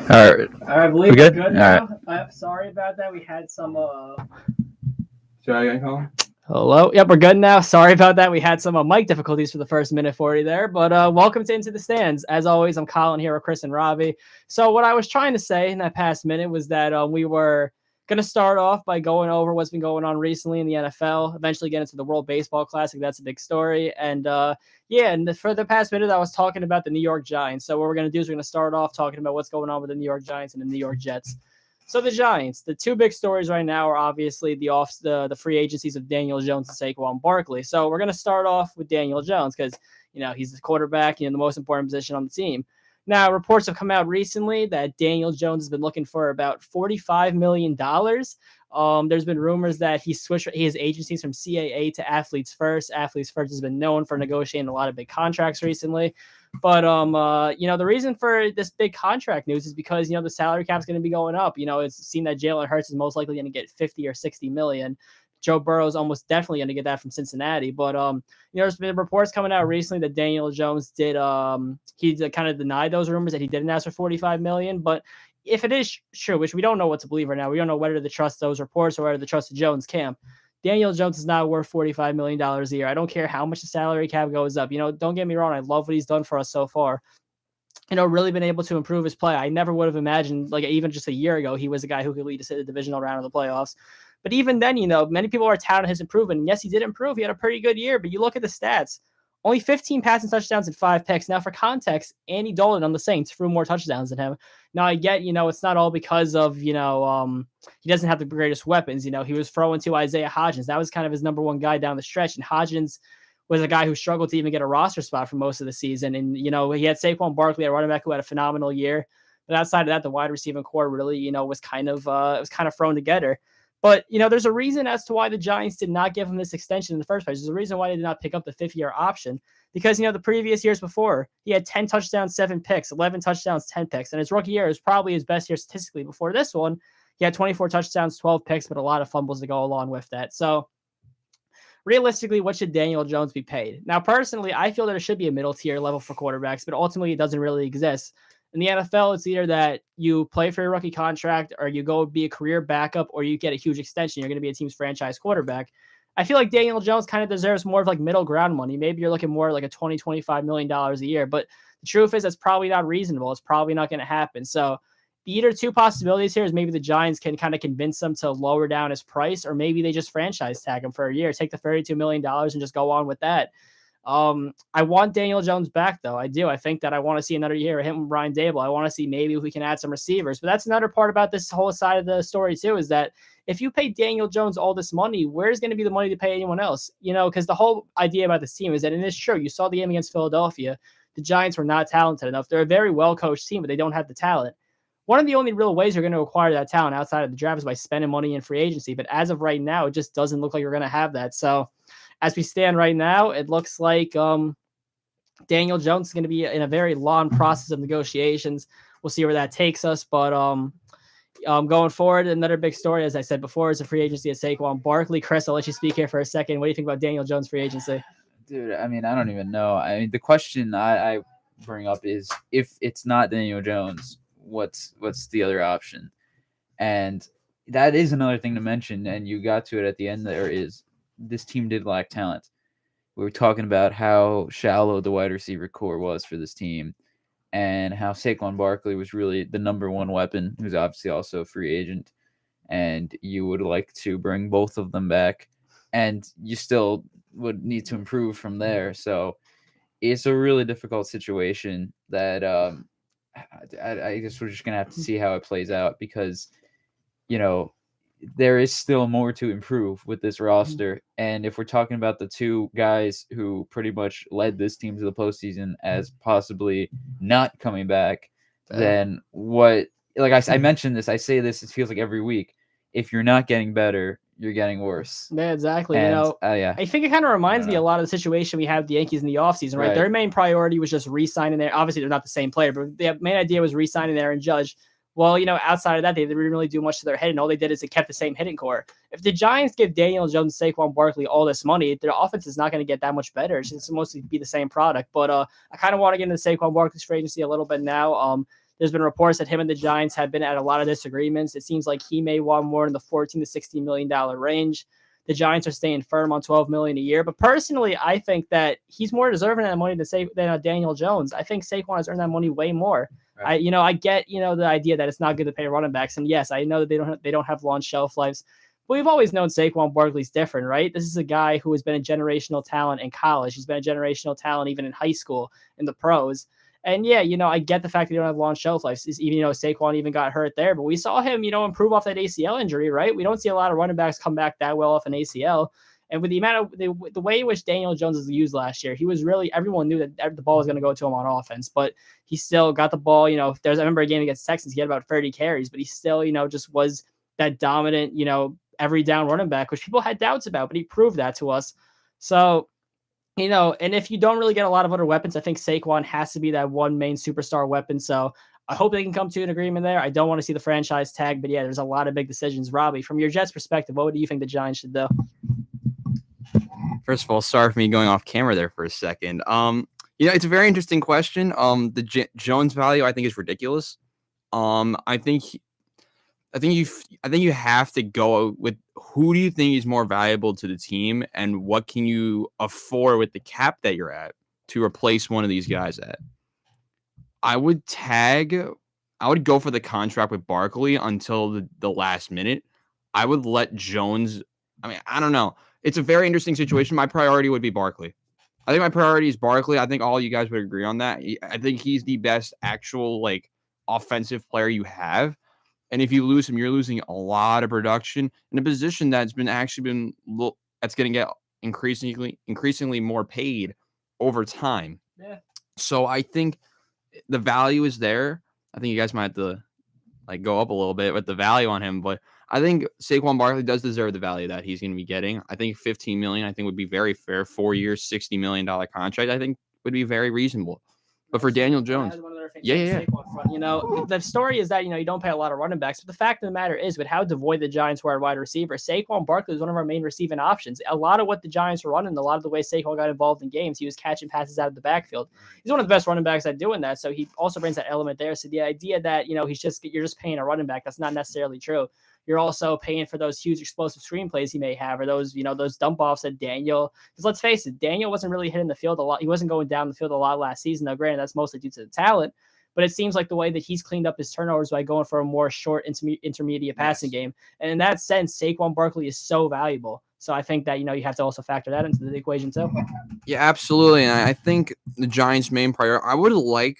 All right. I believe We we're good? good All now. right. I'm sorry about that. We had some. Try again, Colin. Hello. Yep, we're good now. Sorry about that. We had some mic difficulties for the first minute 40 there, but welcome to Into the Stands. As always, I'm Colin here with Chris and Robbie. So what I was trying to say in that past minute was that we were going to start off by going over what's been going on recently in the NFL, eventually get into the World Baseball Classic. That's a big story. And for the past minute, I was talking about the New York Giants. So what we're going to do is we're going to start off talking about what's going on with the New York Giants and the New York Jets. So the Giants, the two big stories right now are obviously the free agencies of Daniel Jones and Saquon Barkley. So we're going to start off with Daniel Jones because, he's the quarterback, the most important position on the team. Now, reports have come out recently that Daniel Jones has been looking for about $45 million. There's been rumors that he switched his agencies from CAA to Athletes First. Athletes First has been known for negotiating a lot of big contracts recently. But the reason for this big contract news is because the salary cap is going to be going up. It's seen that Jalen Hurts is most likely going to get 50 or 60 million. Joe Burrow is almost definitely going to get that from Cincinnati. But there's been reports coming out recently that Daniel Jones did he kind of denied those rumors that he didn't ask for 45 million. But if it is true, which we don't know what to believe right now, we don't know whether to trust those reports or whether to trust the Jones camp. Daniel Jones is not worth $45 million a year. I don't care how much the salary cap goes up. Don't get me wrong. I love what he's done for us so far. Really been able to improve his play. I never would have imagined, even just a year ago, he was a guy who could lead us to the divisional round of the playoffs. But even then, many people are touting his improvement. And yes, he did improve. He had a pretty good year. But you look at the stats, only 15 passing touchdowns and 5 picks. Now, for context, Andy Dalton on the Saints threw more touchdowns than him. Now, I get, it's not all because of, he doesn't have the greatest weapons. He was throwing to Isaiah Hodgins. That was kind of his number one guy down the stretch. And Hodgins was a guy who struggled to even get a roster spot for most of the season. And, he had Saquon Barkley, a running back who had a phenomenal year. But outside of that, the wide receiving core really, was kind of thrown together. But, there's a reason as to why the Giants did not give him this extension in the first place. There's a reason why they did not pick up the fifth-year option. Because, the previous years before, he had 10 touchdowns, 7 picks, 11 touchdowns, 10 picks. And his rookie year was probably his best year statistically. Before this one, he had 24 touchdowns, 12 picks, but a lot of fumbles to go along with that. So, realistically, what should Daniel Jones be paid? Now, personally, I feel there should be a middle-tier level for quarterbacks, but ultimately it doesn't really exist. In the NFL, it's either that you play for your rookie contract or you go be a career backup or you get a huge extension. You're going to be a team's franchise quarterback. I feel like Daniel Jones kind of deserves more of middle ground money. Maybe you're looking more like a $20, $25 million a year, but the truth is that's probably not reasonable. It's probably not going to happen. So either two possibilities here is maybe the Giants can kind of convince them to lower down his price, or maybe they just franchise tag him for a year, take the $32 million and just go on with that. I want Daniel Jones back, though. I do. I think that I want to see another year of him and Brian Dable. I want to see maybe if we can add some receivers. But that's another part about this whole side of the story, too, is that if you pay Daniel Jones all this money, where's going to be the money to pay anyone else? Because the whole idea about this team is that, and it's true, you saw the game against Philadelphia. The Giants were not talented enough. They're a very well-coached team, but they don't have the talent. One of the only real ways you're going to acquire that talent outside of the draft is by spending money in free agency. But as of right now, it just doesn't look like you're going to have that. So as we stand right now, it looks like Daniel Jones is going to be in a very long process of negotiations. We'll see where that takes us. But going forward, another big story, as I said before, is the free agency of Saquon Barkley. Chris, I'll let you speak here for a second. What do you think about Daniel Jones' free agency? Dude, I don't even know. The question I bring up is, if it's not Daniel Jones, what's the other option? And that is another thing to mention, and you got to it at the end there, is this team did lack talent. We were talking about how shallow the wide receiver core was for this team, and how Saquon Barkley was really the number one weapon, who's obviously also a free agent, and you would like to bring both of them back, and you still would need to improve from there. So it's a really difficult situation that I guess we're just going to have to see how it plays out, because, there is still more to improve with this roster. And if we're talking about the two guys who pretty much led this team to the postseason as possibly not coming back, then what, I mentioned this, I say this, it feels like every week, if you're not getting better, you're getting worse. Yeah, exactly. And, I think it kind of reminds me a lot of the situation we had with the Yankees in the offseason, right? Their main priority was just re-signing there. Obviously, they're not the same player, but the main idea was re-signing Aaron Judge. Well, outside of that, they didn't really do much to their hitting. All they did is they kept the same hitting core. If the Giants give Daniel Jones, Saquon Barkley all this money, their offense is not going to get that much better. It's just mostly be the same product. But I kind of want to get into Saquon Barkley's free agency a little bit now. There's been reports that him and the Giants have been at a lot of disagreements. It seems like he may want more in the $14 to $16 million range. The Giants are staying firm on $12 million a year. But personally, I think that he's more deserving of that money than Daniel Jones. I think Saquon has earned that money way more. Right. I get, the idea that it's not good to pay running backs. And yes, I know that they don't have long shelf lives. But we've always known Saquon Barkley's different, right? This is a guy who has been a generational talent in college. He's been a generational talent even in high school, in the pros. And yeah, I get the fact that you don't have long shelf lives. Even, Saquon even got hurt there, but we saw him, improve off that ACL injury, right? We don't see a lot of running backs come back that well off an ACL. And with the amount of the way in which Daniel Jones was used last year, he was really, everyone knew that the ball was going to go to him on offense, but he still got the ball. I remember a game against Texans, he had about 30 carries, but he still, just was that dominant, every down running back, which people had doubts about, but he proved that to us. So, and if you don't really get a lot of other weapons, I think Saquon has to be that one main superstar weapon. So I hope they can come to an agreement there. I don't want to see the franchise tag, but yeah, there's a lot of big decisions. Robbie, from your Jets perspective, what do you think the Giants should do? First of all, sorry for me going off camera there for a second. It's a very interesting question. The Jones value, I think, is ridiculous. I think you have to go with who do you think is more valuable to the team and what can you afford with the cap that you're at to replace one of these guys at. I would go for the contract with Barkley until the last minute. I would let Jones. I don't know. It's a very interesting situation. My priority would be Barkley. I think my priority is Barkley. I think all you guys would agree on that. I think he's the best actual offensive player you have. And if you lose him, you're losing a lot of production in a position that's going to get increasingly more paid over time. Yeah. So I think the value is there. I think you guys might have to go up a little bit with the value on him, but I think Saquon Barkley does deserve the value that he's going to be getting. I think $15 million, would be very fair. 4 years, $60 million contract, I think would be very reasonable. But for Daniel Jones, yeah. The story is that, you don't pay a lot of running backs, but the fact of the matter is with how devoid the Giants were at wide receiver, Saquon Barkley is one of our main receiving options. A lot of what the Giants were running, a lot of the way Saquon got involved in games, he was catching passes out of the backfield. He's one of the best running backs at doing that. So he also brings that element there. So the idea that, you're just paying a running back, that's not necessarily true. You're also paying for those huge explosive screenplays he may have, or those, those dump offs that Daniel, because let's face it, Daniel wasn't really hitting the field a lot. He wasn't going down the field a lot last season. Now, granted, that's mostly due to the talent, but it seems like the way that he's cleaned up his turnovers by going for a more short intermediate passing game. And in that sense, Saquon Barkley is so valuable. So I think that, you have to also factor that into the equation too. Yeah, absolutely. And I think the Giants' main priority,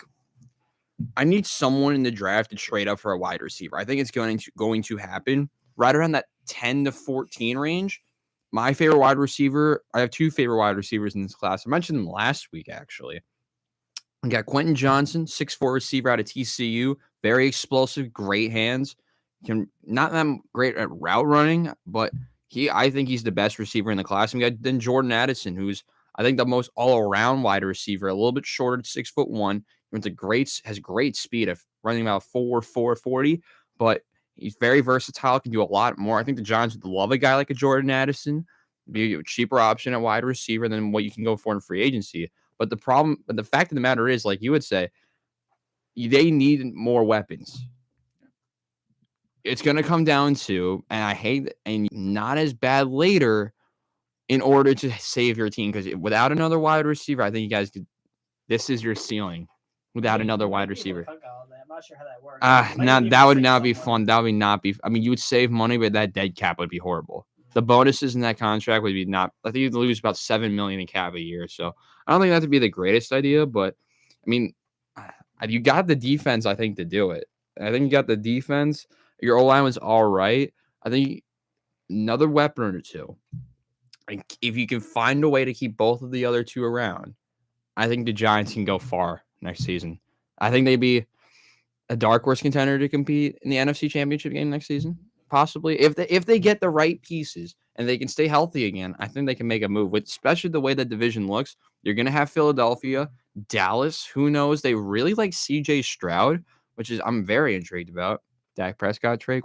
I need someone in the draft to trade up for a wide receiver. I think it's going to happen right around that 10 to 14 range. My favorite wide receiver, I have two favorite wide receivers in this class. I mentioned them last week, actually. I got Quentin Johnson, 6'4" receiver out of TCU, very explosive, great hands. Not that great at route running, but I think he's the best receiver in the class. And we got then Jordan Addison, who's I think the most all-around wide receiver, a little bit shorter, 6'1". Has great speed of running about 4.40, but he's very versatile, can do a lot more. I think the Giants would love a guy like a Jordan Addison, be a cheaper option at wide receiver than what you can go for in free agency. But the fact of the matter is, like you would say, they need more weapons. It's going to come down to, and I hate it, and not as bad later in order to save your team, because without another wide receiver, I think you guys could. This is your ceiling. Without another wide receiver. I'm not sure how that works. That would not be fun. That would not be. You would save money, but that dead cap would be horrible. The bonuses in that contract would be not. I think you'd lose about $7 million in cap a year. So I don't think that would be the greatest idea. But you got the defense, I think, to do it. I think you got the defense. Your O-line was all right. I think another weapon or two. If you can find a way to keep both of the other two around, I think the Giants can go far next season. I think they'd be a dark horse contender to compete in the NFC Championship game next season, possibly. If they get the right pieces and they can stay healthy again, I think they can make a move. Especially the way the division looks, you're going to have Philadelphia, Dallas. Who knows? They really like C.J. Stroud, which is I'm very intrigued about. Dak Prescott trade ?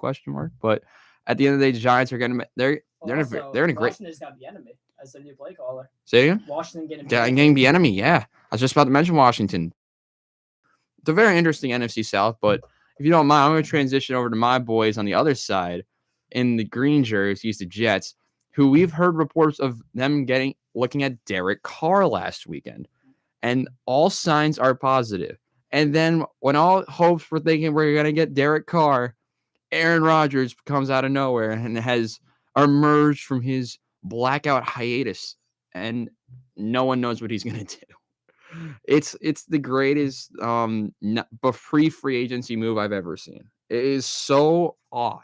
But at the end of the day, the Giants are going to they're in a great. Washington's got the enemy as the new play caller. Say again? Washington getting the enemy. Yeah, I was just about to mention Washington. it's a very interesting NFC South. But if you don't mind, I'm going to transition over to my boys on the other side in the green jerseys, the Jets, who we've heard reports of them looking at Derek Carr last weekend, and all signs are positive. And then when all hopes were thinking we're going to get Derek Carr, Aaron Rodgers comes out of nowhere and has emerged from his blackout hiatus, and no one knows what he's going to do. It's the greatest free agency move I've ever seen. It is so odd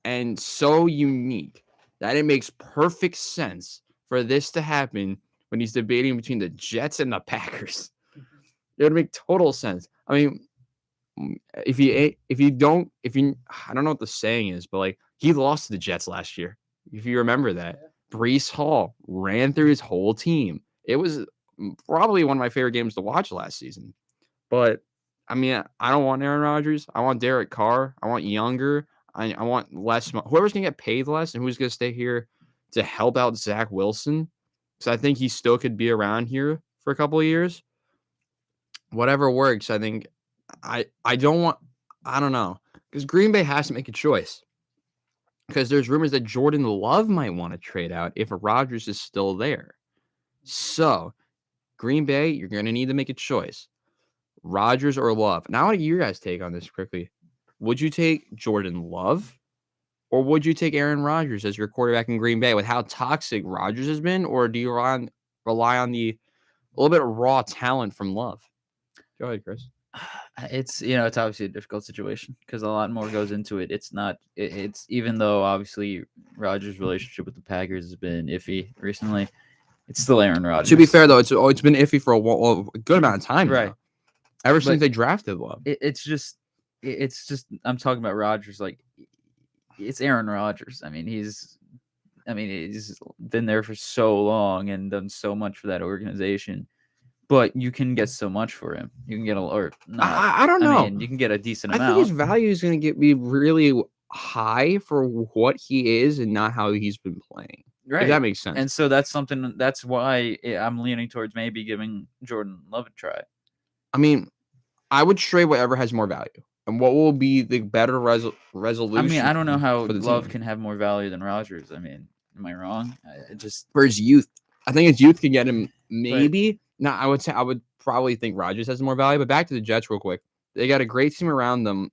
and so unique that it makes perfect sense for this to happen when he's debating between the Jets and the Packers. It would make total sense. I mean, I don't know what the saying is, but like he lost to the Jets last year. If you remember that, Breece Hall ran through his whole team. It was probably one of my favorite games to watch last season. But I mean, I don't want Aaron Rodgers. I want Derek Carr. I want younger. I want less. Whoever's gonna get paid less and who's gonna stay here to help out Zach Wilson, because I think he still could be around here for a couple of years. Whatever works. I think. I don't know, because Green Bay has to make a choice, because there's rumors that Jordan Love might want to trade out if Rodgers is still there. So Green Bay, you're going to need to make a choice, Rodgers or Love. Now, I want your guys' take on this quickly. Would you take Jordan Love, or would you take Aaron Rodgers as your quarterback in Green Bay with how toxic Rodgers has been, or do you rely on the a little bit of raw talent from Love? Go ahead, Chris. It's it's obviously a difficult situation because a lot more goes into it. It's not. It's even though obviously Rodgers' relationship with the Packers has been iffy recently, it's still Aaron Rodgers. To be fair though, it's been iffy for a good amount of time, right? Now. Ever since they drafted Love. It's just I'm talking about Rodgers. Like, it's Aaron Rodgers. I mean, he's been there for so long and done so much for that organization. But you can get so much for him. You can get I don't know. I mean, you can get a decent amount. I think his value is going to be really high for what he is and not how he's been playing. Right. If that makes sense. And so that's why I'm leaning towards maybe giving Jordan Love a try. I mean, I would trade whatever has more value. And what will be the better resolution? I mean, I don't know how Love can have more value than Rodgers. I mean, am I wrong? For his youth. I think his youth can get him maybe. But, no, I would probably think Rodgers has more value. But back to the Jets real quick. They got a great team around them.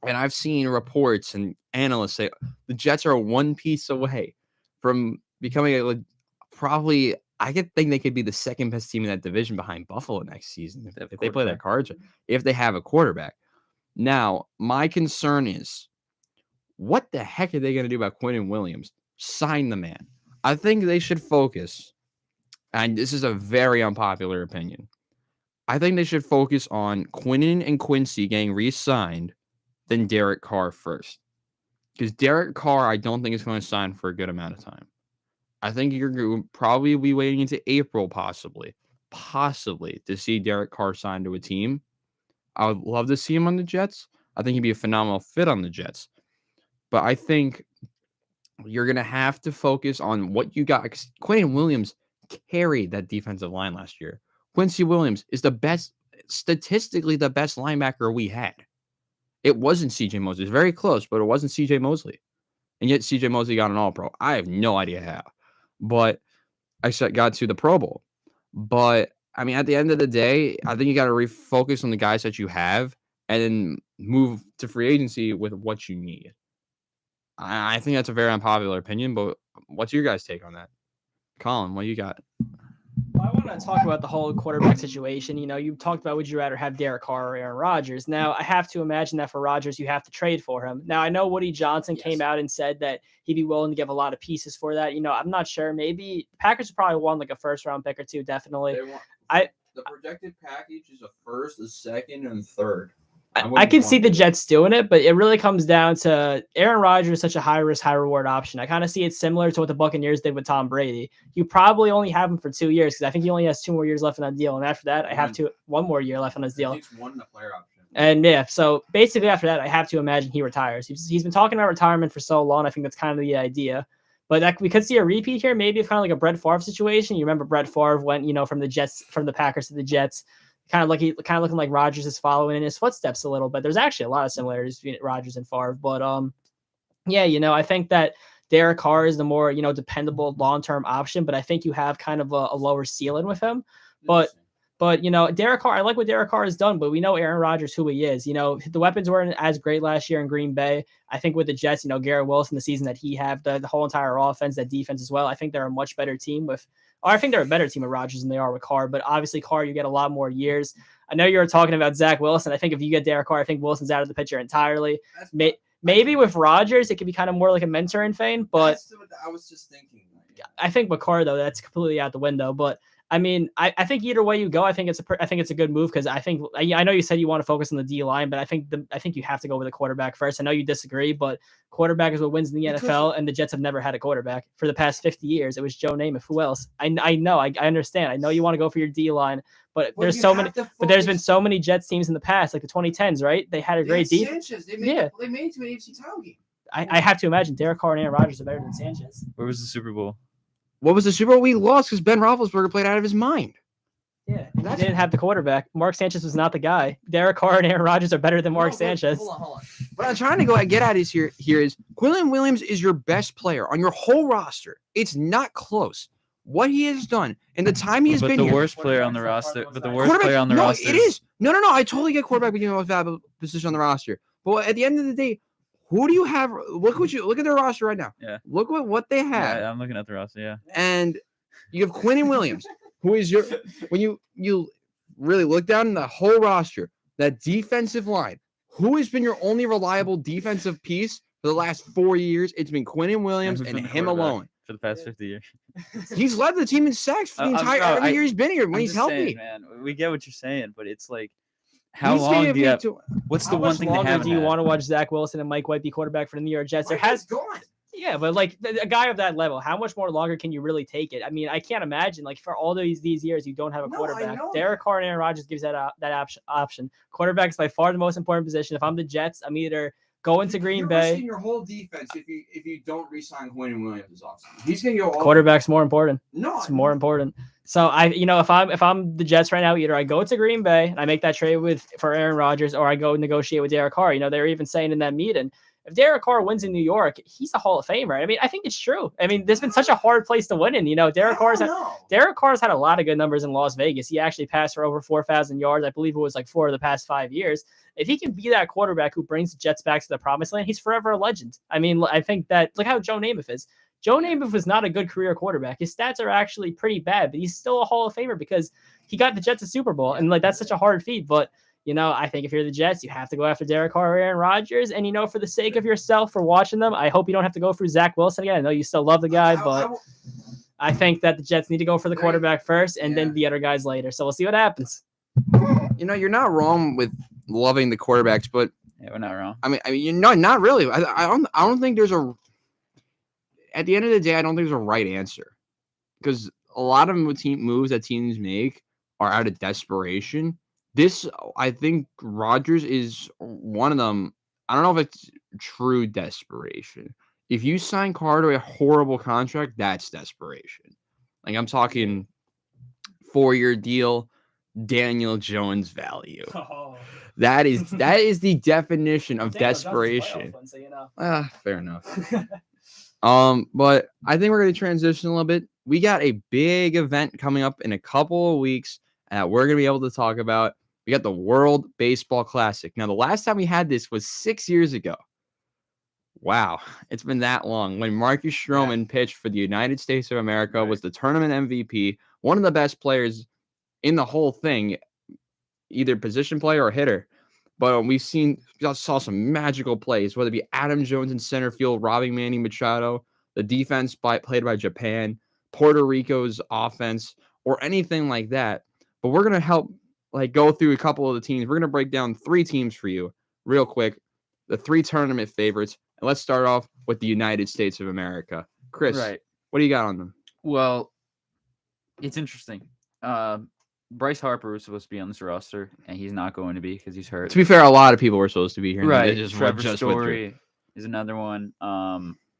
And I've seen reports and analysts say the Jets are one piece away from becoming probably, I could think they could be the second best team in that division behind Buffalo next season if they play their cards, if they have a quarterback. Now, my concern is, what the heck are they going to do about Quinnen Williams? Sign the man. I think they should focus. And this is a very unpopular opinion. I think they should focus on Quinnen and Quincy getting re-signed than Derek Carr first. Because Derek Carr, I don't think is going to sign for a good amount of time. I think you're going to probably be waiting into April, possibly, to see Derek Carr signed to a team. I would love to see him on the Jets. I think he'd be a phenomenal fit on the Jets. But I think you're going to have to focus on what you got. Quinnen Williams carried that defensive line last year. Quincy Williams is statistically the best linebacker we had. It wasn't CJ Mosley. It's very close, but it wasn't CJ Mosley. And yet CJ Mosley got an All-Pro. I have no idea how. But I got to the Pro Bowl. But, I mean, at the end of the day, I think you got to refocus on the guys that you have and then move to free agency with what you need. I think that's a very unpopular opinion, but what's your guys' take on that? Colin, what you got? Well, I want to talk about the whole quarterback situation. You talked about, would you rather have Derek Carr or Aaron Rodgers? Now, I have to imagine that for Rodgers, you have to trade for him. Now, I know Woody Johnson came out and said that he'd be willing to give a lot of pieces for that. I'm not sure. Maybe the Packers would probably want like a first-round pick or two, definitely. The projected package is a first, a second, and third. I can see the Jets doing it, but it really comes down to Aaron Rodgers is such a high-risk, high-reward option. I kind of see it similar to what the Buccaneers did with Tom Brady. You probably only have him for 2 years because I think he only has 2 more years left on that deal. And after that, I have 1 more year left on his deal. He's one in the player option. And yeah, so basically after that, I have to imagine he retires. He's been talking about retirement for so long. I think that's kind of the idea. But we could see a repeat here, maybe of kind of like a Brett Favre situation. You remember Brett Favre went, from the Packers to the Jets. kind of looking like Rodgers is following in his footsteps a little bit. There's actually a lot of similarities between Rodgers and Favre, but yeah, I think that Derek Carr is the more dependable long-term option, but I think you have kind of a lower ceiling with him. But Derek Carr, I like what Derek Carr has done, but we know Aaron Rodgers who he is. The weapons weren't as great last year in Green Bay. I think with the Jets, Garrett Wilson, the season that he had, the whole entire offense, that defense as well. I think they're a much better team I think they're a better team with Rodgers than they are with Carr. But obviously, Carr, you get a lot more years. I know you were talking about Zach Wilson. I think if you get Derek Carr, I think Wilson's out of the picture entirely. Maybe with Rodgers, it could be kind of more like a mentoring thing. But I was just thinking. I think with Carr, though, that's completely out the window. But I mean, I think either way you go, I think it's a good move because I know you said you want to focus on the D line, but I think you have to go with a quarterback first. I know you disagree, but quarterback is what wins in the NFL, and the Jets have never had a quarterback for the past 50 years. It was Joe Namath. Who else? I know. I understand. I know you want to go for your D line, but there's so many. But there's been so many Jets teams in the past, like the 2010s, right? They had a great defense. They made it to an AFC title game. I have to imagine Derek Carr and Aaron Rodgers are better than Sanchez. Where was the Super Bowl? What was the Super Bowl we lost because Ben Roethlisberger played out of his mind? Yeah, he didn't have the quarterback. Mark Sanchez was not the guy. Derek Carr and Aaron Rodgers are better than Mark Sanchez. Hold on. What I'm trying to get at is here is Quillen Williams is your best player on your whole roster. It's not close. What he has done in the time he has been the here. worst player on the roster. But the worst player on the roster. It is. No. I totally get quarterback being the most valuable position on the roster. But at the end of the day, who do you have? Look at their roster right now. Yeah. Look what they have. Yeah, I'm looking at the roster. Yeah. And you have Quinn Williams, who is when you really look down the whole roster, that defensive line, who has been your only reliable defensive piece for the last 4 years? It's been Quinn Williams and him alone for the past 50 years. He's led the team in sacks for the entire every year he's been here when he's healthy. Saying, man, we get what you're saying, but it's like, how long do you have? What's the one thing they haven't? Do you want to watch Zach Wilson and Mike White be quarterback for the New York Jets? There has gone. Yeah, but like a guy of that level, how much more longer can you really take it? I mean, I can't imagine like for all these years you don't have a quarterback. Derek Carr and Aaron Rodgers gives that option. Quarterback is by far the most important position. If I'm the Jets, I'm either going to Green Bay. Your whole defense if you don't re-sign Quinn Williams off, he's gonna go. Quarterback's more important. No, it's more important. So if I'm the Jets right now, either I go to Green Bay and I make that trade for Aaron Rodgers, or I go negotiate with Derek Carr. They're even saying in that meeting, if Derek Carr wins in New York, he's a Hall of Famer. I mean, I think it's true. I mean, there's been such a hard place to win in. Derek Carr's had a lot of good numbers in Las Vegas. He actually passed for over 4,000 yards. I believe it was like 4 of the past 5 years. If he can be that quarterback who brings the Jets back to the promised land, he's forever a legend. I mean, I think that look how Joe Namath is. Joe Namath was not a good career quarterback. His stats are actually pretty bad, but he's still a Hall of Famer because he got the Jets a Super Bowl. And like, that's such a hard feat. But, I think if you're the Jets, you have to go after Derek Carr or Aaron Rodgers. And, for the sake of yourself, for watching them, I hope you don't have to go through Zach Wilson again. I know you still love the guy, but I think that the Jets need to go for the quarterback first and then the other guys later. So we'll see what happens. You're not wrong with loving the quarterbacks, but yeah, we're not wrong. I mean, not really. I don't think there's a. At the end of the day, I don't think there's a right answer because a lot of moves that teams make are out of desperation. I think Rodgers is one of them. I don't know if it's true desperation. If you sign Carr to a horrible contract, that's desperation. Like I'm talking 4-year deal, Daniel Jones value. Oh. That is the definition of desperation. Fair enough. But I think we're going to transition a little bit. We got a big event coming up in a couple of weeks that we're going to be able to talk about. We got the World Baseball Classic. Now, the last time we had this was 6 years ago. Wow, it's been that long. When Marcus Stroman pitched for the United States of America, was the tournament MVP, one of the best players in the whole thing, either position player or hitter. But we saw some magical plays, whether it be Adam Jones in center field, robbing Manny Machado, the defense played by Japan, Puerto Rico's offense, or anything like that. But we're going to help go through a couple of the teams. We're going to break down 3 teams for you real quick, the 3 tournament favorites. And let's start off with the United States of America. Chris, what do you got on them? Well, it's interesting. Bryce Harper was supposed to be on this roster, and he's not going to be because he's hurt. To be fair, a lot of people were supposed to be here. Right. Trevor Story is another one.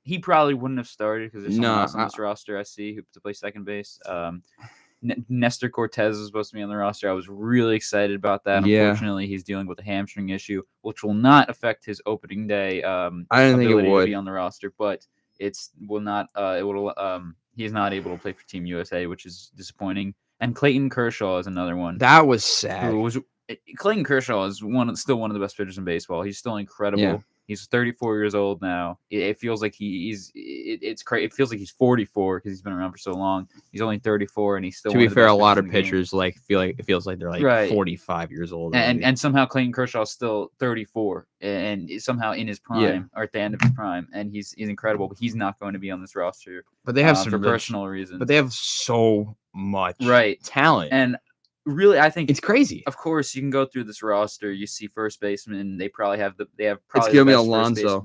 He probably wouldn't have started because there's someone else on this roster I see who to play second base. Nestor Cortez was supposed to be on the roster. I was really excited about that. Yeah. Unfortunately, he's dealing with a hamstring issue, which will not affect his opening day I didn't think it ability to would. be on the roster, but he's not able to play for Team USA, which is disappointing. And Clayton Kershaw is another one. That was sad. Clayton Kershaw is still one of the best pitchers in baseball. He's still incredible. Yeah. He's 34 years old now. It feels like it's crazy. It feels like he's 44 because he's been around for so long. He's only 34, and he's still. To one be of the fair, best a lot of in the game. pitchers feels like they're like Right. 45 years old. And somehow Clayton Kershaw is still 34 and somehow in his prime or at the end of his prime, and he's incredible. But he's not going to be on this roster. But they have for personal reasons. But they have so much talent. And really, I think it's crazy. Of course, you can go through this roster. You see first baseman. They probably have It's probably gonna be the best Alonso.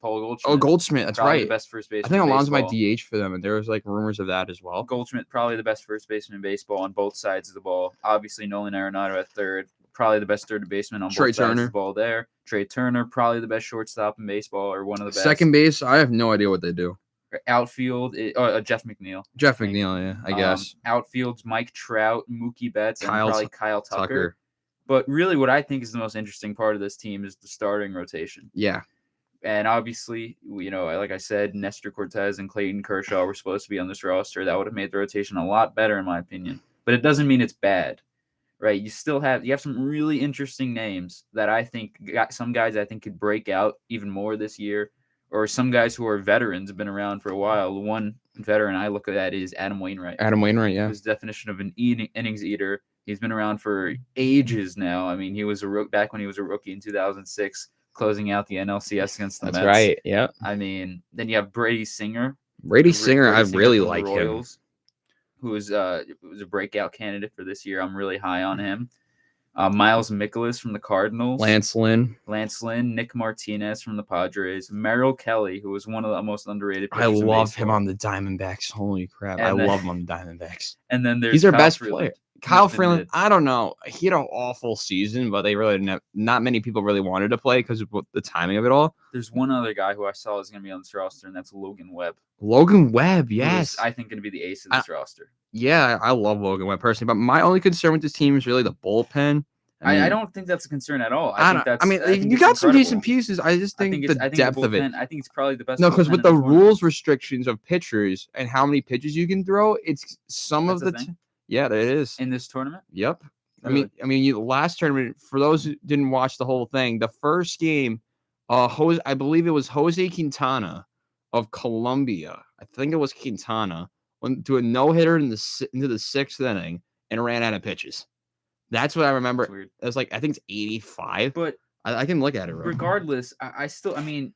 Paul Goldschmidt. Oh, Goldschmidt. That's probably right. The best first baseman. I think Alonso might baseball. DH for them, and there was like rumors of that as well. Goldschmidt probably the best first baseman in baseball on both sides of the ball. Obviously, Nolan Arenado at third. Probably the best third baseman on both sides of the ball there. Trey Turner, probably the best shortstop in baseball, or one of the best. Second base, I have no idea what they do. Outfield, Jeff McNeil. Jeff McNeil, yeah, I guess. Outfield's Mike Trout, Mookie Betts, and probably Kyle Tucker. Tucker. But really, what I think is the most interesting part of this team is the starting rotation. Yeah. And obviously, like I said, Nestor Cortez and Clayton Kershaw were supposed to be on this roster. That would have made the rotation a lot better, in my opinion. But it doesn't mean it's bad, right? You have some really interesting names that I think some guys I think could break out even more this year. Or some guys who are veterans, have been around for a while. The one veteran I look at is Adam Wainwright. Yeah. His definition of an innings eater. He's been around for ages now. I mean, he was back when he was a rookie in 2006, closing out the NLCS against the Mets. That's right. Yeah. I mean, then you have Brady Singer. I really like him. Who was a breakout candidate for this year. I'm really high on him. Miles Mikolas from the Cardinals. Lance Lynn. Nick Martinez from the Padres. Merrill Kelly, who was one of the most underrated pitchers I love in him on the Diamondbacks. Holy crap. And I love him on the Diamondbacks. And then he's their Kyle best Freeland. player. Kyle Freeland, I don't know. He had an awful season, but they really didn't have, not many people really wanted to play because of the timing of it all. There's one other guy who I saw is going to be on this roster, and that's Logan Webb. Logan Webb, yes. I think going to be the ace of this roster. Yeah, I love Logan Webb personally, but my only concern with this team is really the bullpen. I don't think that's a concern at all. I think you got some decent pieces. I just think the depth of it. I think it's probably the best. No, because with the rules restrictions of pitchers and how many pitches you can throw, it's some of the. Yeah, it is in this tournament. Yep. Really? I mean, the last tournament. For those who didn't watch the whole thing, the first game, I believe it was Jose Quintana of Colombia. I think it was Quintana went to a no hitter into the sixth inning and ran out of pitches. That's what I remember. It was like, I think it's 85, but I can look at it. Regardless, I still, let me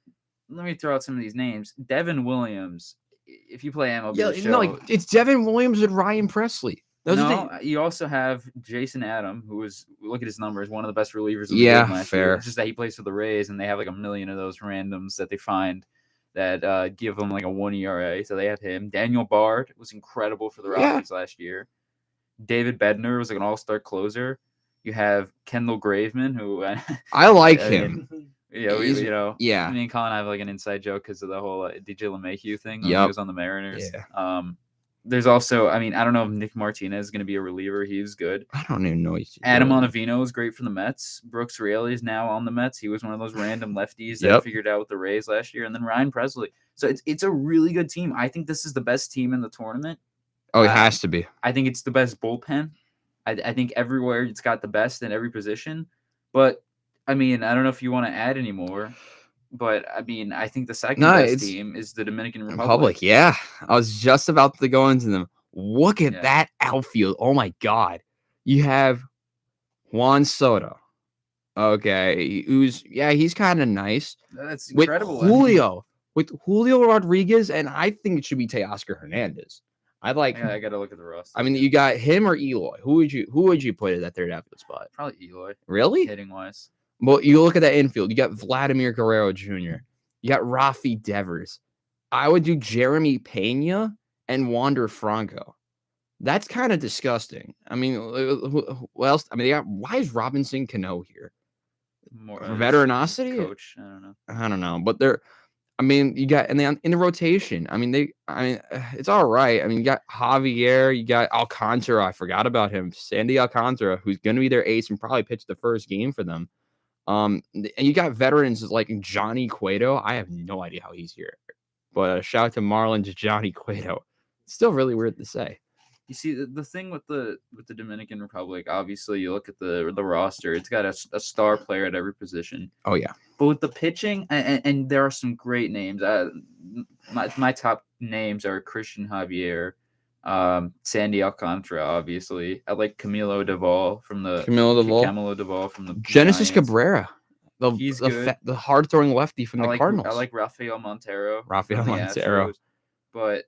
throw out some of these names. Devin Williams, if you play MLB, it's Devin Williams and Ryan Presley. You also have Jason Adam, who is, look at his numbers, one of the best relievers of the game last year. It's just that he plays for the Rays, and they have like a million of those randoms that they find that give them like a 1 ERA. So they have him. Daniel Bard was incredible for the Rockies last year. David Bednar was like an all-star closer. You have Kendall Graveman, who I like him. Me and Colin have like an inside joke because of the whole DJ LeMahieu thing. He was on the Mariners. Yeah. There's also, I don't know if Nick Martinez is going to be a reliever. He's good. I don't even know. Adam Ottavino is great for the Mets. Brooks Raley is now on the Mets. He was one of those random lefties that figured out with the Rays last year. And then Ryan Presley. So it's a really good team. I think this is the best team in the tournament. Oh, it has to be. I think it's the best bullpen. I think everywhere it's got the best in every position. But, I don't know if you want to add any more. But, I think the second best team is the Dominican Republic. Yeah. I was just about to go into them. Look at that outfield. Oh, my God. You have Juan Soto. Okay. He's kind of nice. That's incredible. With Julio Rodriguez, and I think it should be Teoscar Hernandez. I got to look at the roster. You got him or Eloy. Who would you put at that third outfield spot? Probably Eloy. Really? Hitting wise. Well, you look at that infield. You got Vladimir Guerrero Jr. You got Rafi Devers. I would do Jeremy Pena and Wander Franco. That's kind of disgusting. What else? Why is Robinson Cano here? More veteranocity? Coach. I don't know. But I mean, you got and then in the rotation. I mean, it's all right. I mean, you got Javier, you got Alcantara. I forgot about him, Sandy Alcantara, who's going to be their ace and probably pitch the first game for them. And you got veterans like Johnny Cueto. I have no idea how he's here, but shout out to Marlins Johnny Cueto. It's still really weird to say. You see, the thing with the Dominican Republic, obviously, you look at the roster; it's got a star player at every position. Oh yeah, but with the pitching, and there are some great names. My top names are Christian Javier, Sandy Alcantara, obviously. I like Camilo Duvall from the Genesis Giants. Cabrera, He's good. The hard throwing lefty from the Cardinals. I like Rafael Montero. Montero. But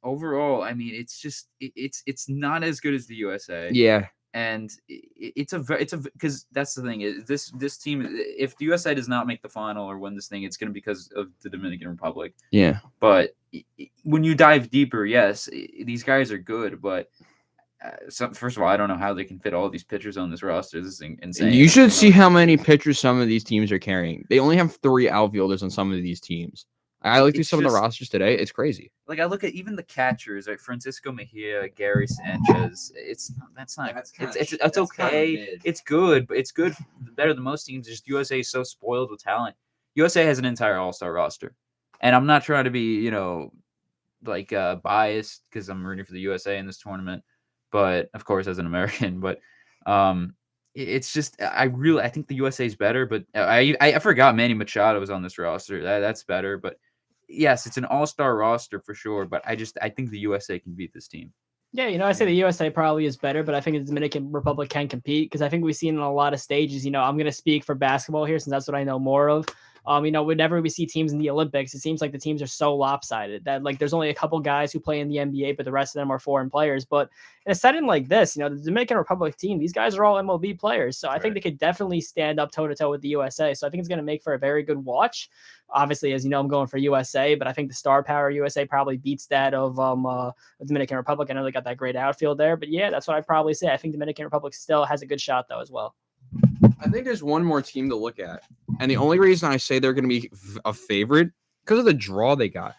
overall, I mean, it's just it's not as good as the USA. Yeah, and it's a because that's the thing is this team. If the USA does not make the final or win this thing, it's going to be because of the Dominican Republic. Yeah, but when you dive deeper, yes, these guys are good, but. First of all, I don't know how they can fit all these pitchers on this roster. This is insane. You should see how many pitchers some of these teams are carrying. They only have 3 outfielders on some of these teams. I looked through some of the rosters today. It's crazy. Like I look at even the catchers, like Francisco Mejia, Gary Sanchez. It's okay. It's good, but it's good, better than most teams. Just USA is so spoiled with talent. USA has an entire all-star roster, and I'm not trying to be biased because I'm rooting for the USA in this tournament. But of course, as an American, but it's just I think the USA is better. But I forgot Manny Machado was on this roster. That's better. But yes, it's an all-star roster for sure. But I think the USA can beat this team. Yeah, I say the USA probably is better, but I think the Dominican Republic can compete because I think we've seen in a lot of stages. I'm going to speak for basketball here since that's what I know more of. Whenever we see teams in the Olympics, it seems like the teams are so lopsided that there's only a couple guys who play in the NBA, but the rest of them are foreign players. But in a setting like this, the Dominican Republic team, these guys are all MLB players. So I think they could definitely stand up toe to toe with the USA. So I think it's going to make for a very good watch. Obviously, as you know, I'm going for USA, but I think the star power USA probably beats that of the Dominican Republic. I know they got that great outfield there, but yeah, that's what I'd probably say. I think Dominican Republic still has a good shot though as well. I think there's one more team to look at. And the only reason I say they're going to be a favorite because of the draw they got.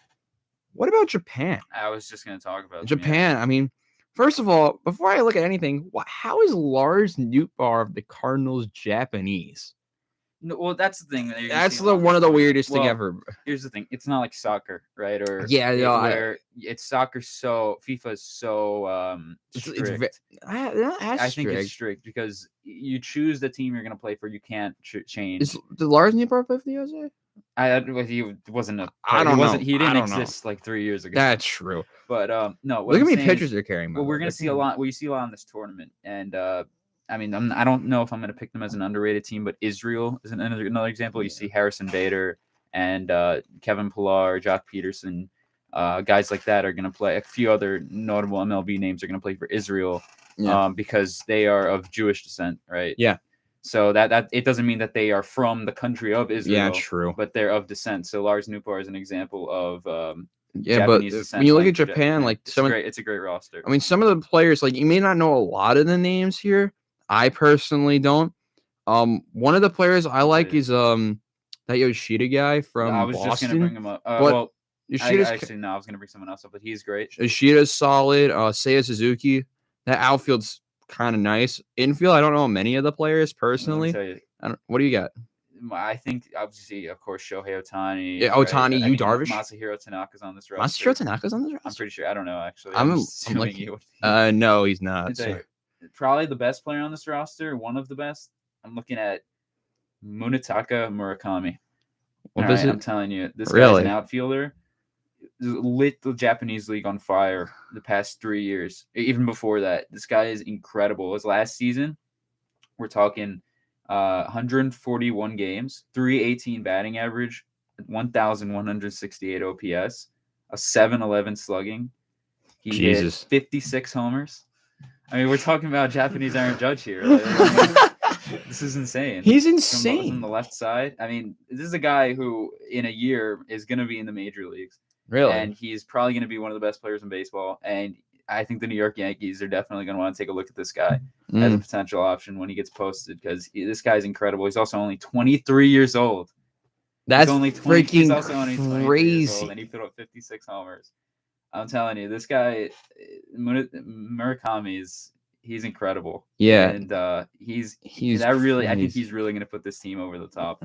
What about Japan? I was just going to talk about Japan. I mean, first of all, before I look at anything, how is Lars Nootbaar of the Cardinals Japanese? No, well, that's the thing. That's one of the weirdest thing ever. Here's the thing. It's not like soccer, right? Or it's soccer. So FIFA is so strict. I think it's strict because you choose the team you're going to play for. You can't change. Did Lars Nootbaar play for the USA? He wasn't a. I don't know. He didn't exist like 3 years ago. That's true. But no. Look how many pitchers they're carrying. Well, we're going to see a lot. Well, you see a lot in this tournament, and I mean, I don't know if I'm going to pick them as an underrated team, but Israel is another example. You see Harrison Bader and Kevin Pillar, Jock Peterson, guys like that are going to play. A few other notable MLB names are going to play for Israel because they are of Jewish descent, right? Yeah. So that it doesn't mean that they are from the country of Israel. Yeah, true. But they're of descent. So Lars Nootbaar is an example of Japanese descent. When you look at Japan, it's a great roster. I mean, some of the players, you may not know a lot of the names here. I personally don't. One of the players I like is that Yoshida guy from Boston. I was just gonna bring him up. I was gonna bring someone else up, but he's great. Yoshida's solid. Seiya Suzuki. That outfield's kind of nice. Infield, I don't know many of the players personally. What do you got? I think obviously, of course, Shohei Ohtani. Yeah, Ohtani, right? Darvish. Masahiro Tanaka's on this roster. Masahiro Tanaka's on this roster. I'm pretty sure. I don't know actually. I'm like, no, he's not. Probably the best player on this roster, one of the best. I'm looking at Munetaka Murakami. I'm telling you, this guy's an outfielder. Lit the Japanese league on fire the past 3 years. Even before that, this guy is incredible. His last season, we're talking 141 games, 318 batting average, 1,168 OPS, a 711 slugging. He hit 56 homers. I mean, we're talking about Japanese Aaron Judge here. This is insane. He's insane. From the left side. I mean, this is a guy who, in a year, is going to be in the major leagues. Really? And he's probably going to be one of the best players in baseball. And I think the New York Yankees are definitely going to want to take a look at this guy as a potential option when he gets posted because this guy's incredible. He's also only 23 years old. That's he's only 20. He's freaking also only 23 years old, crazy. and he put up 56 homers. I'm telling you, this guy Murakami he's incredible. Yeah, and he's he's that really. I think crazy. he's really gonna put this team over the top.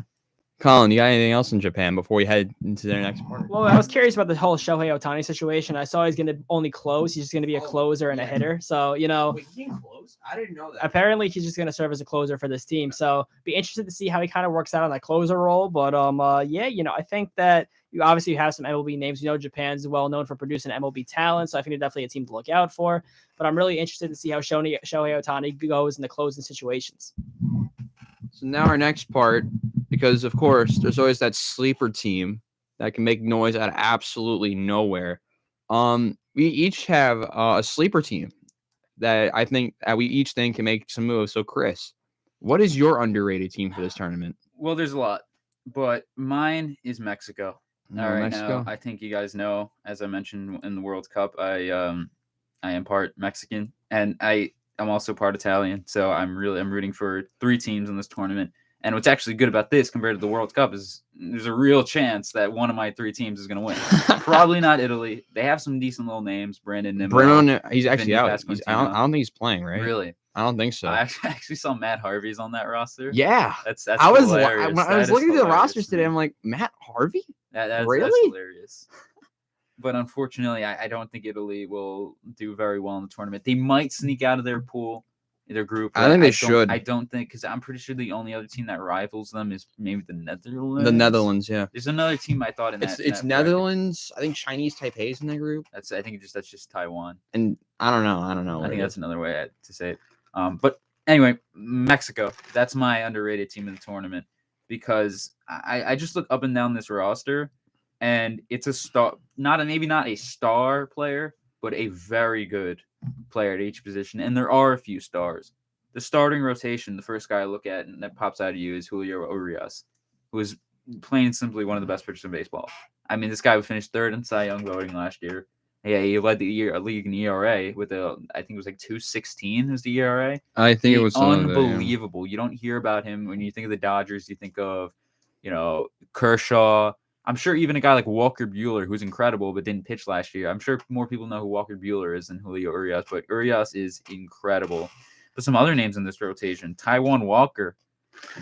Colin, you got anything else in Japan before we head into their next part? Well, I was curious about the whole Shohei Ohtani situation. I saw he's going to only close. He's just going to be a closer and a hitter. So, Wait, he can close? I didn't know that. apparently he's just going to serve as a closer for this team. So, be interested to see how he kind of works out on that closer role. But yeah, I think that you obviously have some MLB names. Japan's well known for producing MLB talent, so I think they're definitely a team to look out for. But I'm really interested to see how Shohei Ohtani goes in the closing situations. So now our next part, because of course there's always that sleeper team that can make noise out of absolutely nowhere. We each have a sleeper team that I think we each think can make some moves. So Chris, what is your underrated team for this tournament? Well, there's a lot, but mine is Mexico. All right, Mexico. now I think you guys know, as I mentioned in the World Cup, I am part Mexican, and I'm also part Italian. So I'm rooting for 3 teams in this tournament. And what's actually good about this compared to the World Cup is there's a real chance that one of my 3 teams is going to win. Probably not Italy. They have some decent little names. Brandon Nimmo. Bruno, he's actually Vinny out. Pasquantino. I don't think he's playing, right? Really? I don't think so. I actually saw Matt Harvey's on that roster. Yeah. That's I was hilarious. when I was looking at the rosters today. I'm like, Matt Harvey? That's Really? hilarious. But unfortunately, I don't think Italy will do very well in the tournament. They might sneak out of their pool, their group. I think they should. I don't think, because I'm pretty sure the only other team that rivals them is maybe the Netherlands. The Netherlands, yeah. There's another team I thought in that. It's that Netherlands. I think Chinese Taipei's in that group. I think that's just Taiwan. And I don't know. I think that's another way to say it. But anyway, Mexico. That's my underrated team in the tournament because I just look up and down this roster, and it's a star, maybe not a star player, but a very good player at each position. And there are a few stars. The starting rotation, the first guy I look at and that pops out of you is Julio Urias, who is plain and simply one of the best pitchers in baseball. I mean, this guy finished 3rd in Cy Young voting last year. Yeah, he led the league in ERA with I think it was like 2.16 was the ERA. I think it was unbelievable. You don't hear about him when you think of the Dodgers. You think of, Kershaw. I'm sure even a guy like Walker Buehler, who's incredible but didn't pitch last year. I'm sure more people know who Walker Buehler is than Julio Urias, but Urias is incredible. But some other names in this rotation: Taijuan Walker,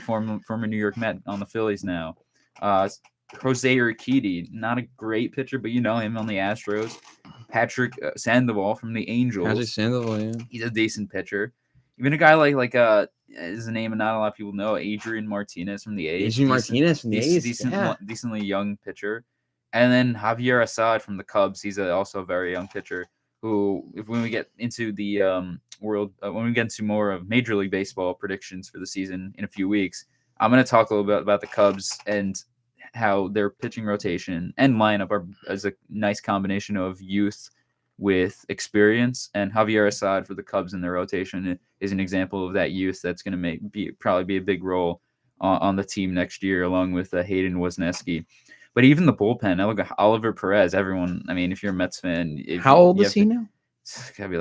former New York Met on the Phillies now. Jose Urquidy, not a great pitcher, but you know him on the Astros. Patrick Sandoval from the Angels. Patrick Sandoval, yeah. He's a decent pitcher. Even a guy like is a name and not a lot of people know, Adrian Martinez from the A's. Decently young pitcher. And then Javier Assad from the Cubs. He's also a very young pitcher who, when we get into the when we get into more of Major League Baseball predictions for the season in a few weeks, I'm going to talk a little bit about the Cubs and how their pitching rotation and lineup is a nice combination of youth with experience, and Javier Assad for the Cubs in their rotation is an example of that youth that's going to probably be a big role on the team next year, along with Hayden Wozniacki. But even the bullpen, I look at Oliver Perez. Everyone, I mean, if you're a Mets fan, how old is he now? It's gotta be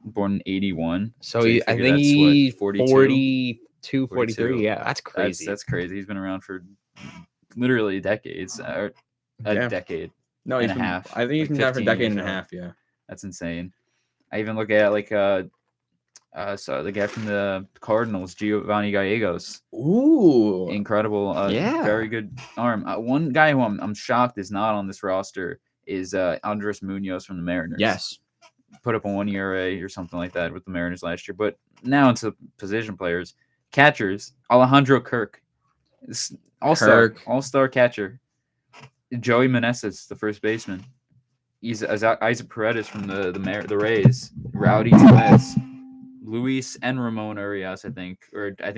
born in 81. So I think he's 42, 43. Yeah, that's crazy. That's crazy. He's been around for literally decades, or a decade. No, and a half. I think he's been down for a decade and a half. Yeah, that's insane. I even look at the guy from the Cardinals, Giovanni Gallegos. Ooh, incredible! Very good arm. One guy who I'm shocked is not on this roster is Andres Munoz from the Mariners. Yes, put up a 1 ERA or something like that with the Mariners last year. But now into position players, catchers. Alejandro Kirk, all-star catcher. Joey Meneses, the first baseman. He's Isaac Paredes from the Rays. Rowdy Tellez, Luis and Ramon Urias, I think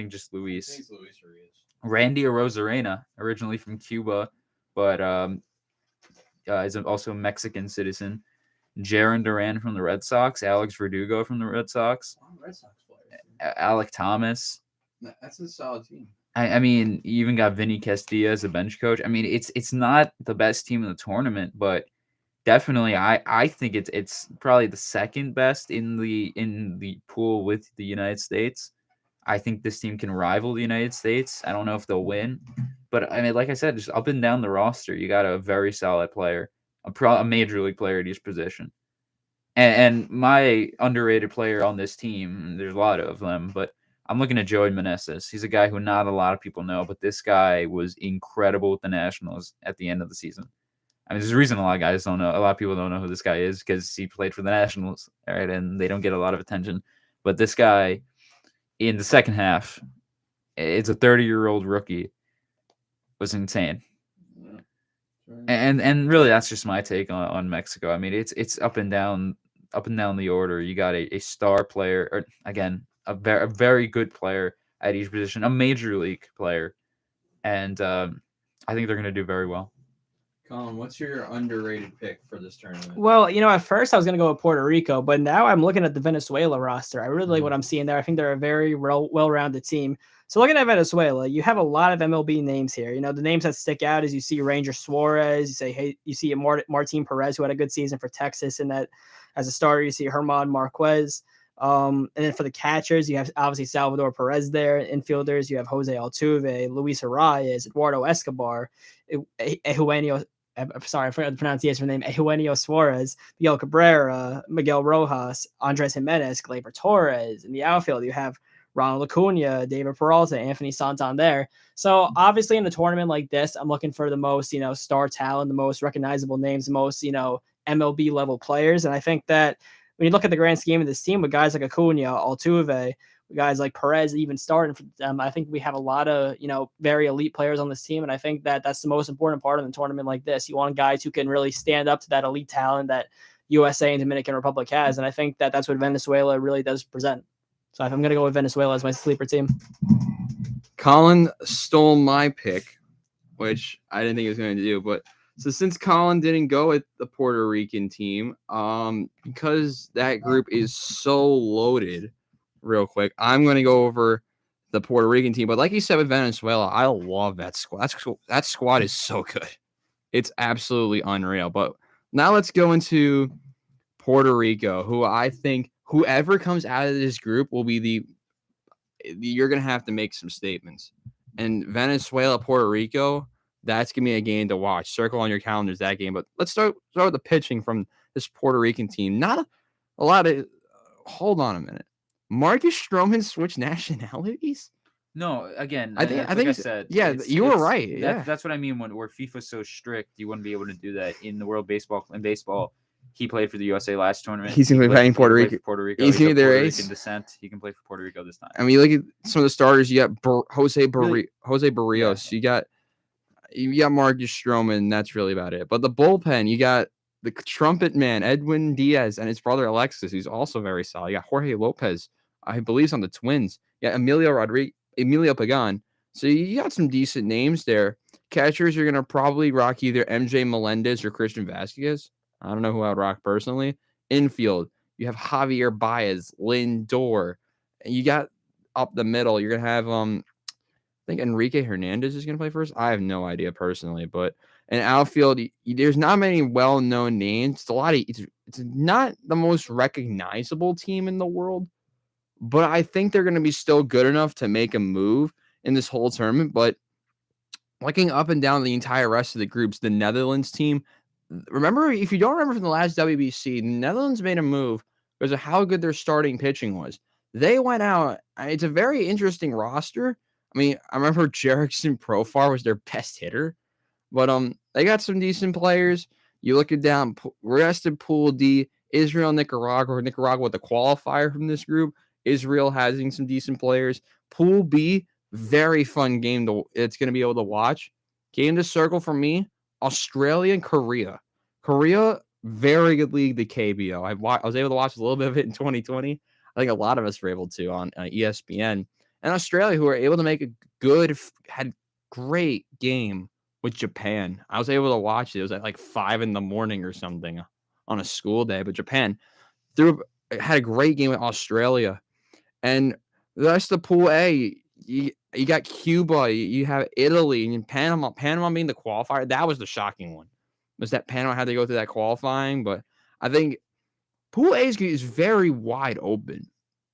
just Luis. I think it's Luis Urias. Randy Arozarena, originally from Cuba, but is also a Mexican citizen. Jaron Duran from the Red Sox. Alex Verdugo from the Red Sox. Red Sox players. Alec Thomas. That's a solid team. I mean, you even got Vinny Castilla as a bench coach. I mean, it's not the best team in the tournament, but definitely I think it's probably the second best in the pool with the United States. I think this team can rival the United States. I don't know if they'll win, But I mean, like I said, just up and down the roster, you got a very solid player, a major league player at each position. And my underrated player on this team, there's a lot of them, but I'm looking at Joey Meneses. He's a guy who not a lot of people know, but this guy was incredible with the Nationals at the end of the season. I mean, there's a reason a lot of guys don't know. A lot of people don't know who this guy is because he played for the Nationals, right? And they don't get a lot of attention. But this guy, in the second half, it's a 30-year-old rookie, was insane. And really, that's just my take on Mexico. I mean, it's up and down the order. You got a star player, or again, a very good player at each position, a major league player, and I think they're going to do very well. Colin, what's your underrated pick for this tournament? Well, at first I was going to go with Puerto Rico, but now I'm looking at the Venezuela roster. I really like what I'm seeing there. I think they're a very well-rounded team. So looking at Venezuela, you have a lot of MLB names here. The names that stick out is you see Ranger Suarez, you see Martin Perez, who had a good season for Texas in that as a starter. You see Herman Marquez. And then for the catchers, you have obviously Salvador Perez there. Infielders, you have Jose Altuve, Luis Arias, Eduardo Escobar, Eugenio. I'm sorry, I forgot the pronunciation of the name. Eugenio Suarez, Miguel Cabrera, Miguel Rojas, Andres Jimenez, Gleyber Torres. In the outfield, you have Ronald Acuna, David Peralta, Anthony Santander. So obviously in a tournament like this, I'm looking for the most, star talent, the most recognizable names, the most, MLB level players. And I think that when you look at the grand scheme of this team with guys like Acuna, Altuve, guys like Perez even starting for them, I think we have a lot of, very elite players on this team. And I think that that's the most important part of the tournament like this. You want guys who can really stand up to that elite talent that USA and Dominican Republic has. And I think that that's what Venezuela really does present. So I'm going to go with Venezuela as my sleeper team. Colin stole my pick, which I didn't think he was going to do. But so since Colin didn't go with the Puerto Rican team, because that group is so loaded, real quick, I'm going to go over the Puerto Rican team. But like you said with Venezuela, I love that squad. That squad is so good. It's absolutely unreal. But now let's go into Puerto Rico, who I think whoever comes out of this group will be you're going to have to make some statements. And Venezuela, Puerto Rico, that's going to be a game to watch. Circle on your calendars that game. But let's start with the pitching from this Puerto Rican team. Not a lot of hold on a minute. Marcus Stroman switched nationalities? No, again, I think I said, you were right. That's what I mean where FIFA's so strict, you wouldn't be able to do that in the World Baseball. In baseball, he played for the USA last tournament. He's going to be playing Puerto Rico. He's going to be their ace. Rican descent. He can play for Puerto Rico this time. I mean, look at some of the starters. You got Jose Barrios. Yeah. You got Marcus Stroman. That's really about it. But the bullpen, you got the trumpet man, Edwin Diaz, and his brother Alexis, who's also very solid. You got Jorge Lopez, I believe, on the Twins. Yeah, Emilio Pagan. So you got some decent names there. Catchers, you're going to probably rock either MJ Melendez or Christian Vasquez. I don't know who I would rock personally. Infield, you have Javier Baez, Lindor. And you got up the middle, you're going to have, I think Enrique Hernandez is going to play first. I have no idea personally. But in outfield, there's not many well-known names. It's not the most recognizable team in the world. But I think they're going to be still good enough to make a move in this whole tournament. But looking up and down the entire rest of the groups, the Netherlands team, remember, if you don't remember from the last WBC, the Netherlands made a move because of how good their starting pitching was. They went out. It's a very interesting roster. I mean, I remember Jerickson Profar was their best hitter. But they got some decent players. You look it down, rest of Pool D, Israel, Nicaragua with the qualifier from this group. Israel having some decent players. Pool B, very fun game it's going to be able to watch. Game to circle for me, Australia and Korea. Korea, very good league, the KBO. I was able to watch a little bit of it in 2020. I think a lot of us were able to on ESPN. And Australia, who were able to make had great game with Japan. I was able to watch it. It was at like 5 a.m. or something on a school day. But Japan had a great game with Australia. And the rest of Pool A, you got Cuba, you have Italy, and Panama. Panama being the qualifier, that was the shocking one. Was that Panama had to go through that qualifying? But I think Pool A is very wide open.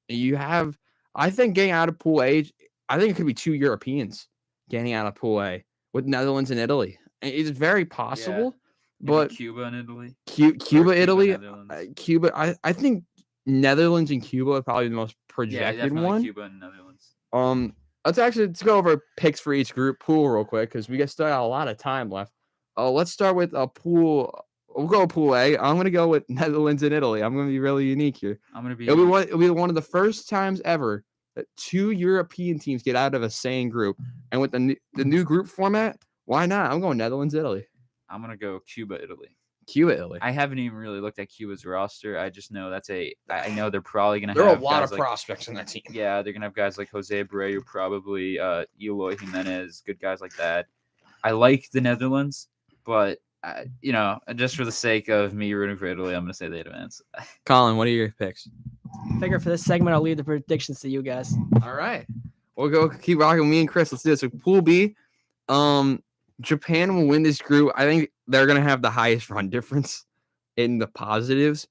I think getting out of Pool A, I think it could be 2 Europeans getting out of Pool A with Netherlands and Italy. It's very possible, Maybe but Cuba and Italy. Cuba, Italy, Netherlands. Cuba. I think Netherlands and Cuba are probably the most Yeah, projected definitely one. Cuba and Netherlands. Let's go over picks for each group pool real quick because we still got a lot of time left. Let's start with a pool. We'll go pool A. I'm gonna go with Netherlands and Italy. I'm gonna be really unique here. I'm gonna be. It'll be one of the first times ever that 2 European teams get out of a same group, and with the new group format, why not? I'm going Netherlands, Italy. I'm gonna go Cuba, Italy. Cuba, Italy. I haven't even really looked at Cuba's roster. I just know I know they're probably gonna There are a have lot guys of like, prospects in that team. yeah, they're gonna have guys like Jose Abreu, probably Eloy Jimenez, good guys like that. I like the Netherlands, but just for the sake of me rooting for Italy, I'm gonna say they advance. Colin, what are your picks? Figure for this segment, I'll leave the predictions to you guys. All right, we'll go keep rocking with me and Chris. Let's do this. So pool B, Japan will win this group. I think they're gonna have the highest run difference in the positives.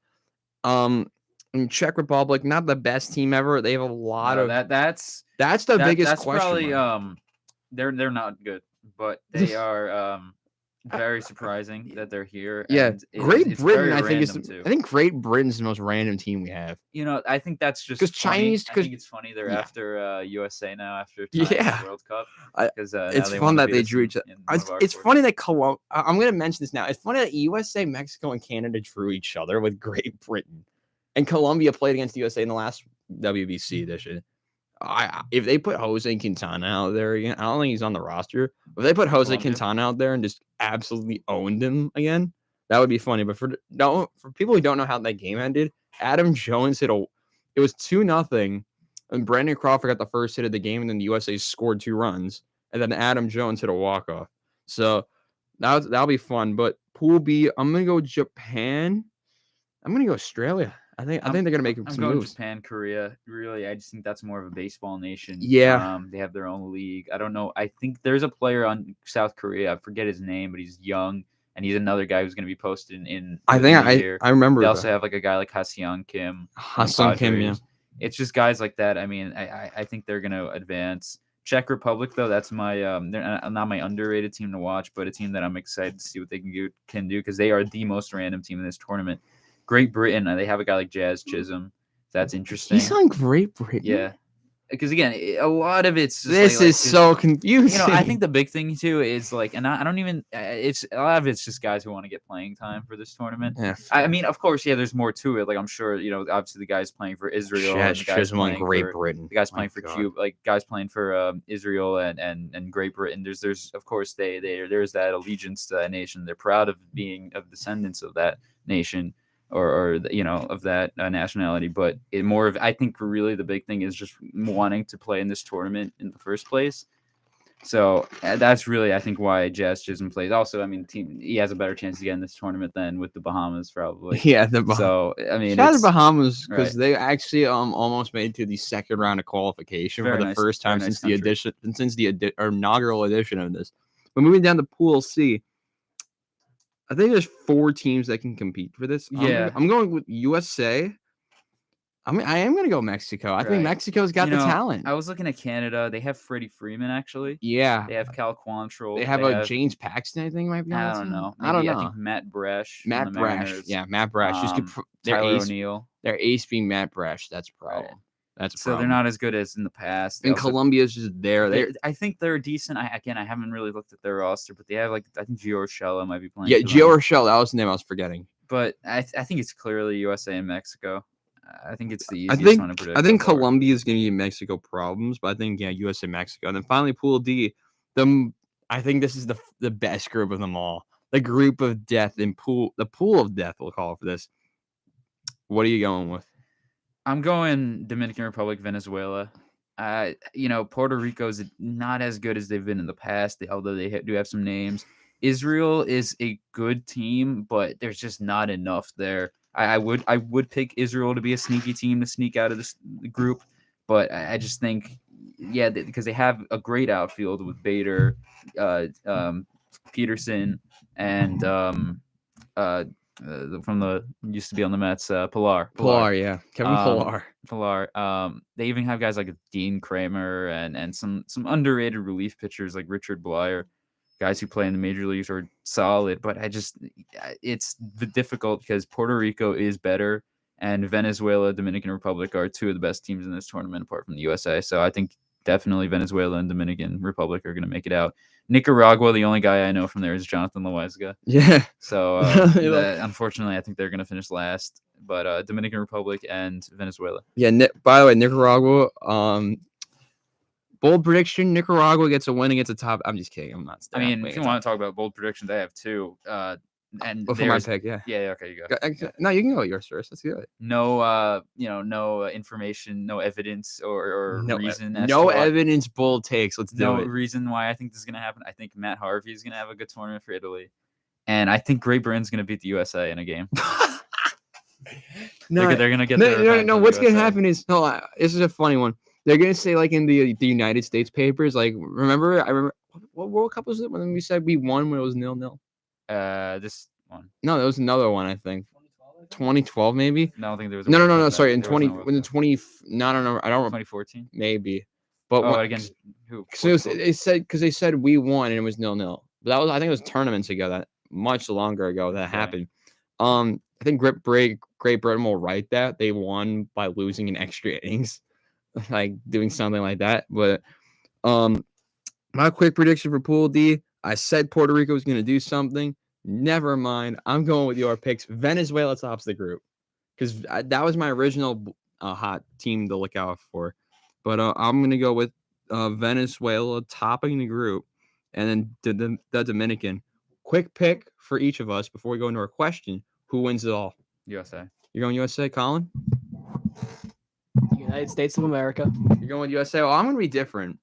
In Czech Republic, not the best team ever. They have a lot of that's the biggest that's question probably mark. they're not good, but they are very surprising that they're here. Yeah, and Great it's Britain. very I think random too. I think Great Britain's the most random team we have. I think that's just 'Cause funny. Chinese- I 'cause- think it's funny they're yeah. after USA now after tying Yeah. the World Cup. I- Because It's fun that they drew each other. It's funny that I'm going to mention this now. It's funny that USA, Mexico, and Canada drew each other with Great Britain, and Colombia played against USA in the last WBC edition. If they put Jose Quintana out there again, I don't think he's on the roster. If they put Jose Colombia? Quintana out there and just absolutely owned him again, that would be funny. But for people who don't know how that game ended, Adam Jones it was 2-0, and Brandon Crawford got the first hit of the game, and then the USA scored 2 runs, and then Adam Jones hit a walk-off. So that'll be fun. But Pool B, I'm gonna go Japan. I'm gonna go Australia. I think they're gonna make I'm some going moves. Japan, Korea. Really, I just think that's more of a baseball nation. Yeah. They have their own league. I don't know. I think there's a player on South Korea. I forget his name, but he's young, and he's another guy who's going to be posted in. I think I remember. They also have like a guy like Ha-Seong Kim. Ha-Seong Kim, yeah. It's just guys like that. I mean, I think they're going to advance. Czech Republic, though, that's my they're not my underrated team to watch, but a team that I'm excited to see what they can do because they are the most random team in this tournament. Great Britain, they have a guy like Jazz Chisholm. That's interesting. He's on Great Britain. Yeah, because again, a lot of it's just this is so confusing. I think the big thing too is like, and I don't even. It's a lot of it's just guys who want to get playing time for this tournament. Yeah, I mean, of course, yeah. There's more to it. Like I'm sure obviously the guys playing for Israel, Jazz and the guys Chisholm on playing Great for, Britain. the guys playing for Cuba, like guys playing for Israel and Great Britain. There's of course there's that allegiance to that nation. They're proud of being descendants of that nation. Or of that nationality, but I think really the big thing is just wanting to play in this tournament in the first place. So that's really I think why Jazz Chisholm plays. Also, I mean, he has a better chance to get in this tournament than with the Bahamas probably. Yeah, the Bahamas. So I mean, shout out to Bahamas because right. they actually almost made it to the second round of qualification for the first time since the inaugural edition of this. But moving down to Pool C. I think there's 4 teams that can compete for this. Yeah. I'm going with USA. I am going to go Mexico. I think Mexico's got the talent. I was looking at Canada. They have Freddie Freeman, actually. Yeah. They have Cal Quantrill. They have James Paxton, I think, might be on the team. I don't know. I don't know. I think Matt Brash. Matt Brash. Yeah, Matt Brash. Tyler O'Neill. Their ace being Matt Brash. That's a problem. Right. That's a so problem. they're not as good as in the past. And Colombia's just there. I think they're decent. I haven't really looked at their roster, but they have I think Gio Urshela might be playing. Yeah, Gio Urshela. That was the name I was forgetting. But I think it's clearly USA and Mexico. I think it's the easiest one to predict. I think Colombia is going to give Mexico problems, but I think USA, Mexico, and then finally Pool D. I think this is the best group of them all. The group of death the pool of death. We'll call it for this. What are you going with? I'm going Dominican Republic, Venezuela. Puerto Rico's not as good as they've been in the past, although they do have some names. Israel is a good team, but there's just not enough there. I would pick Israel to be a sneaky team to sneak out of this group, but I just think, because they have a great outfield with Bader, Peterson, and from the used to be on the Mets, Pilar, yeah, Kevin Pilar. They even have guys like Dean Kramer and some underrated relief pitchers like Richard Blyer. guys who play in the major leagues are solid, but it's difficult because Puerto Rico is better, and Venezuela, Dominican Republic are two of the best teams in this tournament apart from the USA. So I think definitely Venezuela and Dominican Republic are going to make it out. Nicaragua, the only guy I know from there is Jonathan Loaizaga. Yeah. So unfortunately, I think they're going to finish last. But Dominican Republic and Venezuela. Yeah. By the way, Nicaragua. Bold prediction: Nicaragua gets a win against the top. I'm just kidding. I'm not. I mean, if you want to talk about bold predictions, I have two. And for my pick, yeah. Yeah. Okay, you go. No, you can go yours first. Let's do it. No, no information, no evidence or reason. No evidence. Bold takes. Let's do it. No reason why I think this is gonna happen. I think Matt Harvey is gonna have a good tournament for Italy, and I think Great Britain's gonna beat the USA in a game. No, they're gonna get. No. What's gonna happen is this is a funny one. They're gonna say like in the United States papers, like I remember what World Cup was it when we said we won when it was 0-0? This one. No, there was another one I think. 2012 maybe. No, I don't think there was. No. Sorry, in 20 when the 20. No, I don't remember. 2014 maybe. But again, who? So they said because they said we won and it was 0-0. But that was I think it was tournaments ago that much longer ago that happened. I think Great Britain will write that they won by losing in extra innings. Like doing something like that. But my quick prediction for Pool D, I said Puerto Rico was going to do something. Never mind. I'm going with your picks. Venezuela tops the group because that was my original hot team to look out for. But I'm going to go with Venezuela topping the group and then the Dominican. Quick pick for each of us before we go into our question. Who wins it all? USA. You're going USA, Colin? United States of America. You're going with USA. Well, I'm going to be different.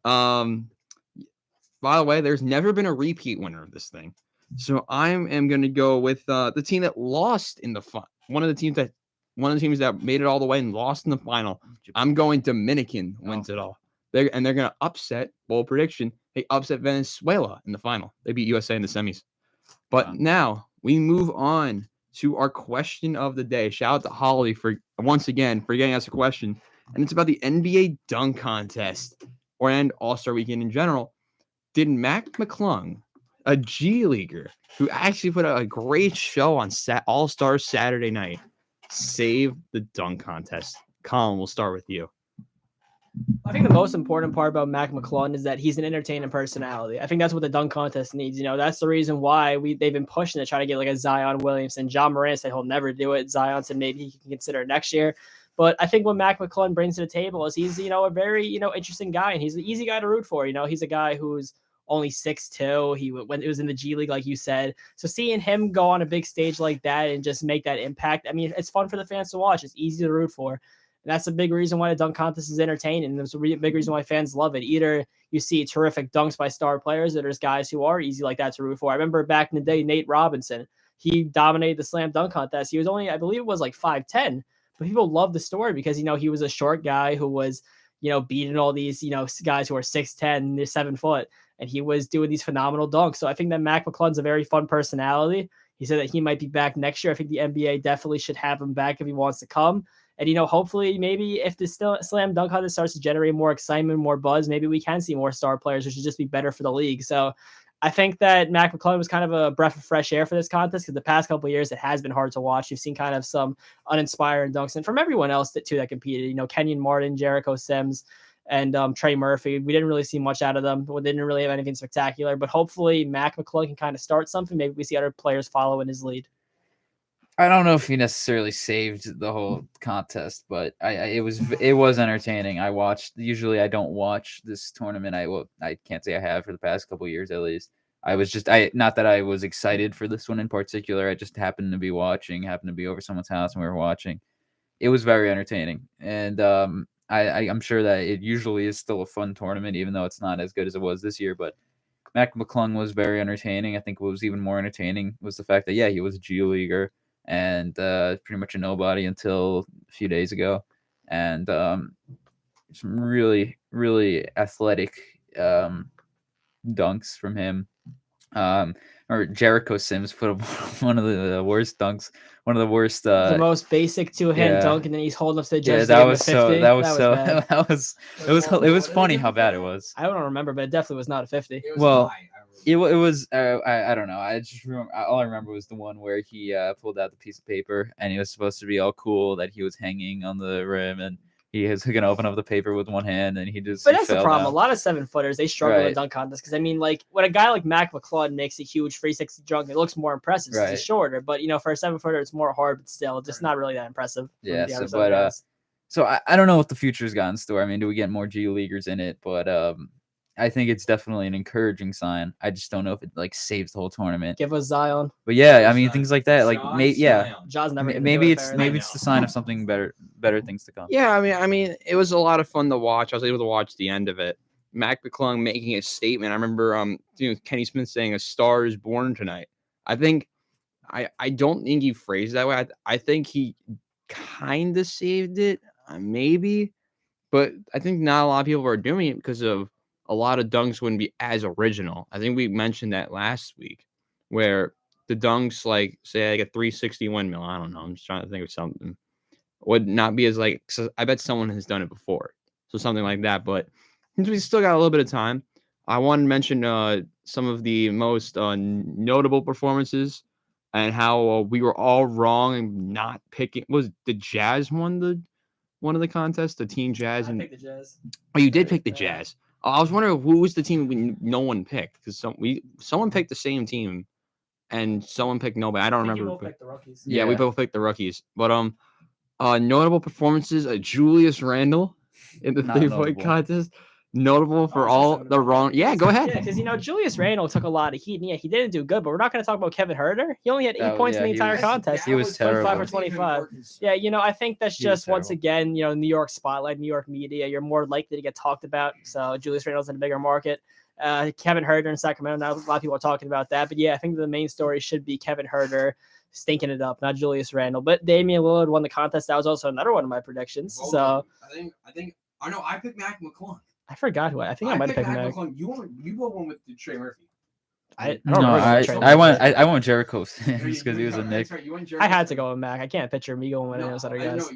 By the way, there's never been a repeat winner of this thing. So I am going to go with the team that lost in the final. One of the teams that made it all the way and lost in the final. I'm going Dominican wins it all. They're going to upset, bold prediction, they upset Venezuela in the final. They beat USA in the semis. But now we move on to our question of the day. Shout out to Holly for once again for getting us a question. And it's about the NBA dunk contest and All-Star Weekend in general. Did Mac McClung, a G Leaguer who actually put out a great show on All-Star Saturday night, save the dunk contest? Colin, we'll start with you. I think the most important part about Mac McClung is that he's an entertaining personality. I think that's what the dunk contest needs. You know, that's the reason why they've been pushing to try to get like a Zion Williamson. John Moran said he'll never do it. Zion said maybe he can consider it next year. But I think what Mac McClung brings to the table is he's, a very, interesting guy, and he's an easy guy to root for. He's a guy who's only 6'2". When it was in the G League, like you said. So seeing him go on a big stage like that and just make that impact, I mean, it's fun for the fans to watch. It's easy to root for. And that's a big reason why the dunk contest is entertaining. And there's a big reason why fans love it. Either you see terrific dunks by star players, or there's guys who are easy like that to root for. I remember back in the day, Nate Robinson, he dominated the slam dunk contest. He was only, I believe it was like 5'10", but people loved the story because, he was a short guy who was, beating all these, guys who are 6'10", they're 7 foot, and he was doing these phenomenal dunks. So I think that Mac McClung's a very fun personality. He said that he might be back next year. I think the NBA definitely should have him back if he wants to come. And, hopefully maybe if the slam dunk contest starts to generate more excitement, more buzz, maybe we can see more star players, which would just be better for the league. So I think that Mac McClung was kind of a breath of fresh air for this contest because the past couple of years, it has been hard to watch. You've seen kind of some uninspiring dunks. And from everyone else that competed, Kenyon Martin, Jericho Sims, and Trey Murphy. We didn't really see much out of them. We didn't really have anything spectacular. But hopefully Mac McClung can kind of start something. Maybe we see other players follow in his lead. I don't know if he necessarily saved the whole contest, but it was entertaining. I watched. Usually, I don't watch this tournament. I can't say I have for the past couple of years at least. I was just not that I was excited for this one in particular. I just happened to be watching. Happened to be over someone's house and we were watching. It was very entertaining, and I'm sure that it usually is still a fun tournament, even though it's not as good as it was this year. But Mac McClung was very entertaining. I think what was even more entertaining was the fact that he was a G Leaguer and pretty much a nobody until a few days ago, and some really, really athletic dunks from him. Or Jericho Sims put up one of the worst dunks, one of the worst. The most basic two-hand dunk, and then he's holding up to the judge. Yeah, it was funny how bad it was. I don't remember, but it definitely was not a 50. It was high. It was I don't know. I just remember all I remember was the one where he pulled out the piece of paper and he was supposed to be all cool that he was hanging on the rim and he was gonna open up the paper with one hand and he But he that's the fell problem. down. A lot of 7-footers, they struggle in Right. dunk contests because I mean, like when a guy like Mac McClung makes a huge 360 dunk, it looks more impressive since he's Right. shorter. But for a 7-footer, it's more hard, but still, just not really that impressive. from Yeah. the So, average Southern but guys. so I don't know what the future's got in store. I mean, do we get more G Leaguers in it? But I think it's definitely an encouraging sign. I just don't know if it like saves the whole tournament. Give us Zion. But yeah, I Zion. mean things like that. Like Zion. Ja's never gonna maybe do it, it's apparently. maybe it's the sign of something better things to come. Yeah, I mean, it was a lot of fun to watch. I was able to watch the end of it. Mac McClung making a statement. I remember, Kenny Smith saying, "A star is born tonight." I think, I don't think he phrased it that way. I think he kind of saved it, maybe, but I think not a lot of people are doing it because of a lot of dunks wouldn't be as original. I think we mentioned that last week, where the dunks, like say like a 360 windmill. I don't know. I'm just trying to think of something. Would not be as like. So I bet someone has done it before, so something like that. But since we still got a little bit of time, I want to mention some of the most notable performances and how we were all wrong and not picking. Was the Jazz won one of the contests, the Team Jazz? I And picked the Jazz. oh, you did pick the Yeah. Jazz. I was wondering who was the team no one picked because someone picked the same team and someone picked nobody. I don't I think remember. you both picked the rookies. Yeah, we Yeah. both picked the rookies. But notable performances: Julius Randle in the Not 3-point notable. contest. Notable for I was all just the wrong. Yeah, go ahead. Yeah, because Julius Randle took a lot of heat. And yeah, he didn't do good, but we're not going to talk about Kevin Herter. He only had 8 Oh, points in yeah, the he entire was- contest. he was 25 terrible. or 25. Yeah, I think that's He was just once terrible. again, New York spotlight, New York media. You're more likely to get talked about. So Julius Randle's in a bigger market. Kevin Herter in Sacramento. Now a lot of people are talking about that, but yeah, I think the main story should be Kevin Herter stinking it up, not Julius Randle. But Damian Lillard won the contest. That was also another one of my predictions. So I know I picked Mac McClung. I forgot who I think I might have picked Mac. McClung. You went one with Trey Murphy. I No, don't remember I the trade. I went Jericho just because he was a Nick. That's right, you went I had Jericho. to go with Mac. I can't picture me going with any of those other guys.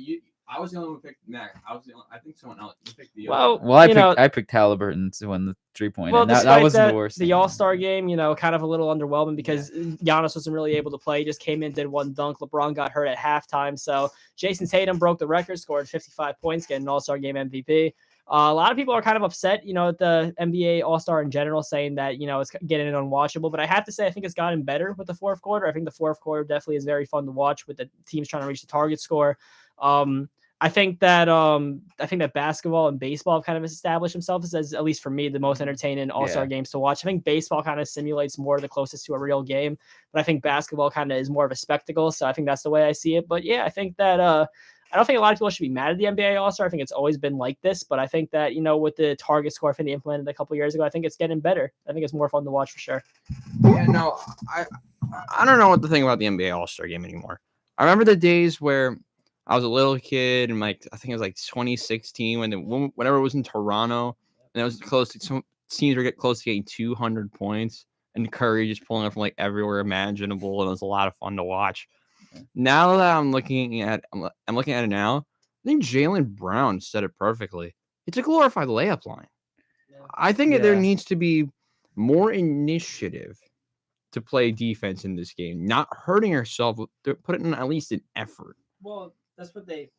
I was the only one who picked Mac. I think someone else. You picked the Well, Well, I picked Halliburton to win the 3-point. Well, And that despite wasn't the worst. The thing. All-Star game, kind of a little underwhelming because Giannis wasn't really able to play. He just came in, did one dunk. LeBron got hurt at halftime. So Jason Tatum broke the record, scored 55 points, getting an All-Star game MVP. A lot of people are kind of upset, at the NBA All-Star in general, saying that, it's getting unwatchable. But I have to say, I think it's gotten better with the fourth quarter. I think the fourth quarter definitely is very fun to watch with the teams trying to reach the target score. I think that basketball and baseball have kind of established themselves as, at least for me, the most entertaining All-Star games to watch. I think baseball kind of simulates more the closest to a real game, but I think basketball kind of is more of a spectacle. So I think that's the way I see it. But yeah, I think that I don't think a lot of people should be mad at the NBA All-Star. I think it's always been like this, but I think that with the target score I think they implemented a couple years ago, I think it's getting better. I think it's more fun to watch for sure. Yeah, no, I don't know what to think about the NBA All-Star game anymore. I remember the days where I was a little kid and I think it was like 2016 whenever it was in Toronto and it was close to some teams were getting close to getting 200 points and Curry just pulling up from like everywhere imaginable and it was a lot of fun to watch. Now that I'm looking at it now, I think Jaylen Brown said it perfectly. It's a glorified layup line. I think that there needs to be more initiative to play defense in this game, not hurting yourself, put it in at least an effort. Well, that's what they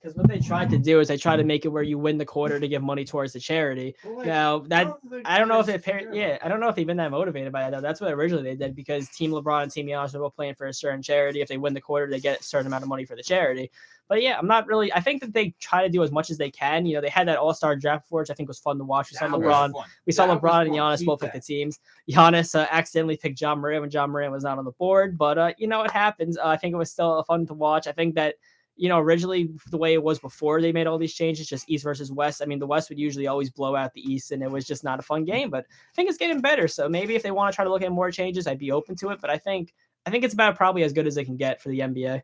tried to do is they tried to make it where you win the quarter to give money towards the charity. Now that I don't know if I don't know if they've been that motivated by that though. That's what originally they did because Team LeBron and Team Giannis are both playing for a certain charity. If they win the quarter, they get a certain amount of money for the charity. But yeah, I'm not really. I think that they try to do as much as they can. They had that All-Star draft before, which I think was fun to watch. We saw LeBron and Giannis both pick the teams. Giannis accidentally picked John Morant when John Morant was not on the board, but it happens. I think it was still fun to watch. I think that. Originally the way it was before they made all these changes, just East versus West. I mean, the West would usually always blow out the East, and it was just not a fun game. But I think it's getting better. So maybe if they want to try to look at more changes, I'd be open to it. But I think it's about probably as good as they can get for the NBA.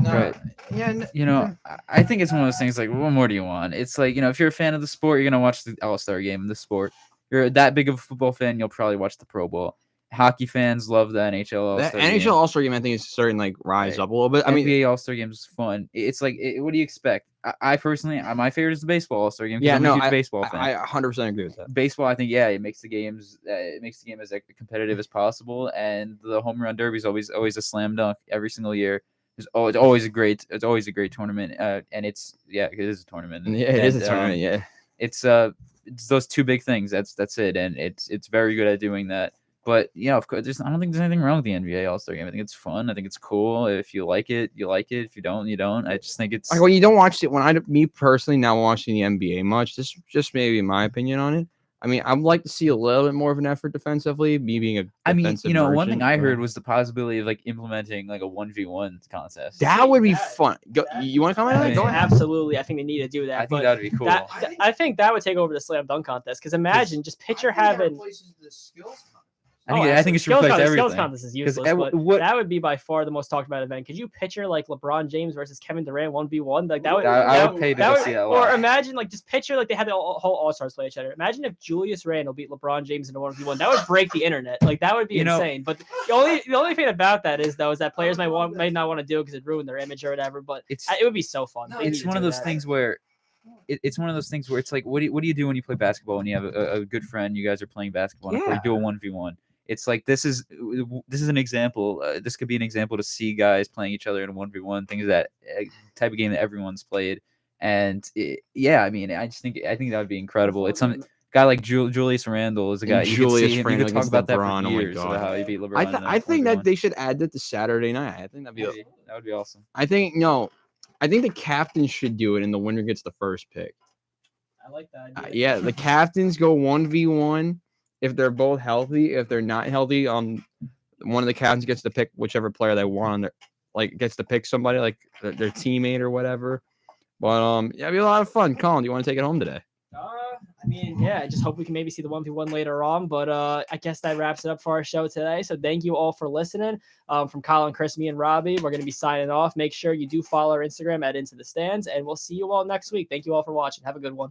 Right. Yeah. I think it's one of those things like, what more do you want? It's like, if you're a fan of the sport, you're going to watch the All-Star game in the sport. You're that big of a football fan, you'll probably watch the Pro Bowl. Hockey fans love the NHL The All-Star NHL game. All-Star game, I think, is starting to like rise up a little bit. I mean, NBA All-Star game is fun. It's like, what do you expect? I personally, my favorite is the baseball All-Star game. yeah, I'm no, a huge baseball fan. I 100% agree with that. Baseball, I think, it makes the game as competitive as possible, and the home run derby is always a slam dunk every single year. It's always a great tournament, and it is a tournament. Yeah, it is a tournament. Yeah, it's those two big things. That's it, and it's very good at doing that. But of course, I don't think there's anything wrong with the NBA All-Star game. I think it's fun. I think it's cool. If you like it, you like it. If you don't, you don't. I just think it's like when you don't watch it. Me personally, not watching the NBA much. This is just maybe my opinion on it. I mean, I'd like to see a little bit more of an effort defensively. Me being a defensive one thing I heard but- was the possibility of like implementing like a 1v1 contest. that would be that- fun. You want to comment on I that? mean, Go ahead. Absolutely, I think they need to do that. I think but that would be cool. I think that would take over the slam dunk contest. Because imagine just picture having. I think it should replace everything. Skills contest is useless, but what- that would be by far the most talked about event. Could you picture like LeBron James versus Kevin Durant 1v1? Like that would. I would pay to go see that Or live. imagine like just picture like they had the whole All Stars play each other. Imagine if Julius Randle beat LeBron James in a 1v1. That would break the internet. Like that would be insane. But the only thing about that is that players might not want to do it because it ruined their image or whatever. But it would be so fun. It's one of those things where. It's one of those things where it's like, what do you do when you play basketball and you have a good friend, you guys are playing basketball, and you do a 1v1. It's like this is an example. This could be an example to see guys playing each other in a 1v1. Things that type of game that everyone's played, and I mean, I think that would be incredible. It's some guy like Julius Randle is a guy. Julius you could talk about that LeBron, for oh my years God. about how he beat LeBron. I think that they should add that to Saturday night. I think that would be awesome. I think the captain should do it, and the winner gets the first pick. I like that. Yeah, the captains go 1v1 if they're both healthy. If they're not healthy, one of the captains gets to pick whichever player they want. On their, gets to pick somebody like their teammate or whatever. But it'd be a lot of fun. Colin, do you want to take it home today? I mean, yeah, I just hope we can maybe see the 1v1 later on. But I guess that wraps it up for our show today. So thank you all for listening. From Colin, Chris, me, and Robbie, we're going to be signing off. Make sure you do follow our Instagram at Into the Stands, and we'll see you all next week. Thank you all for watching. Have a good one.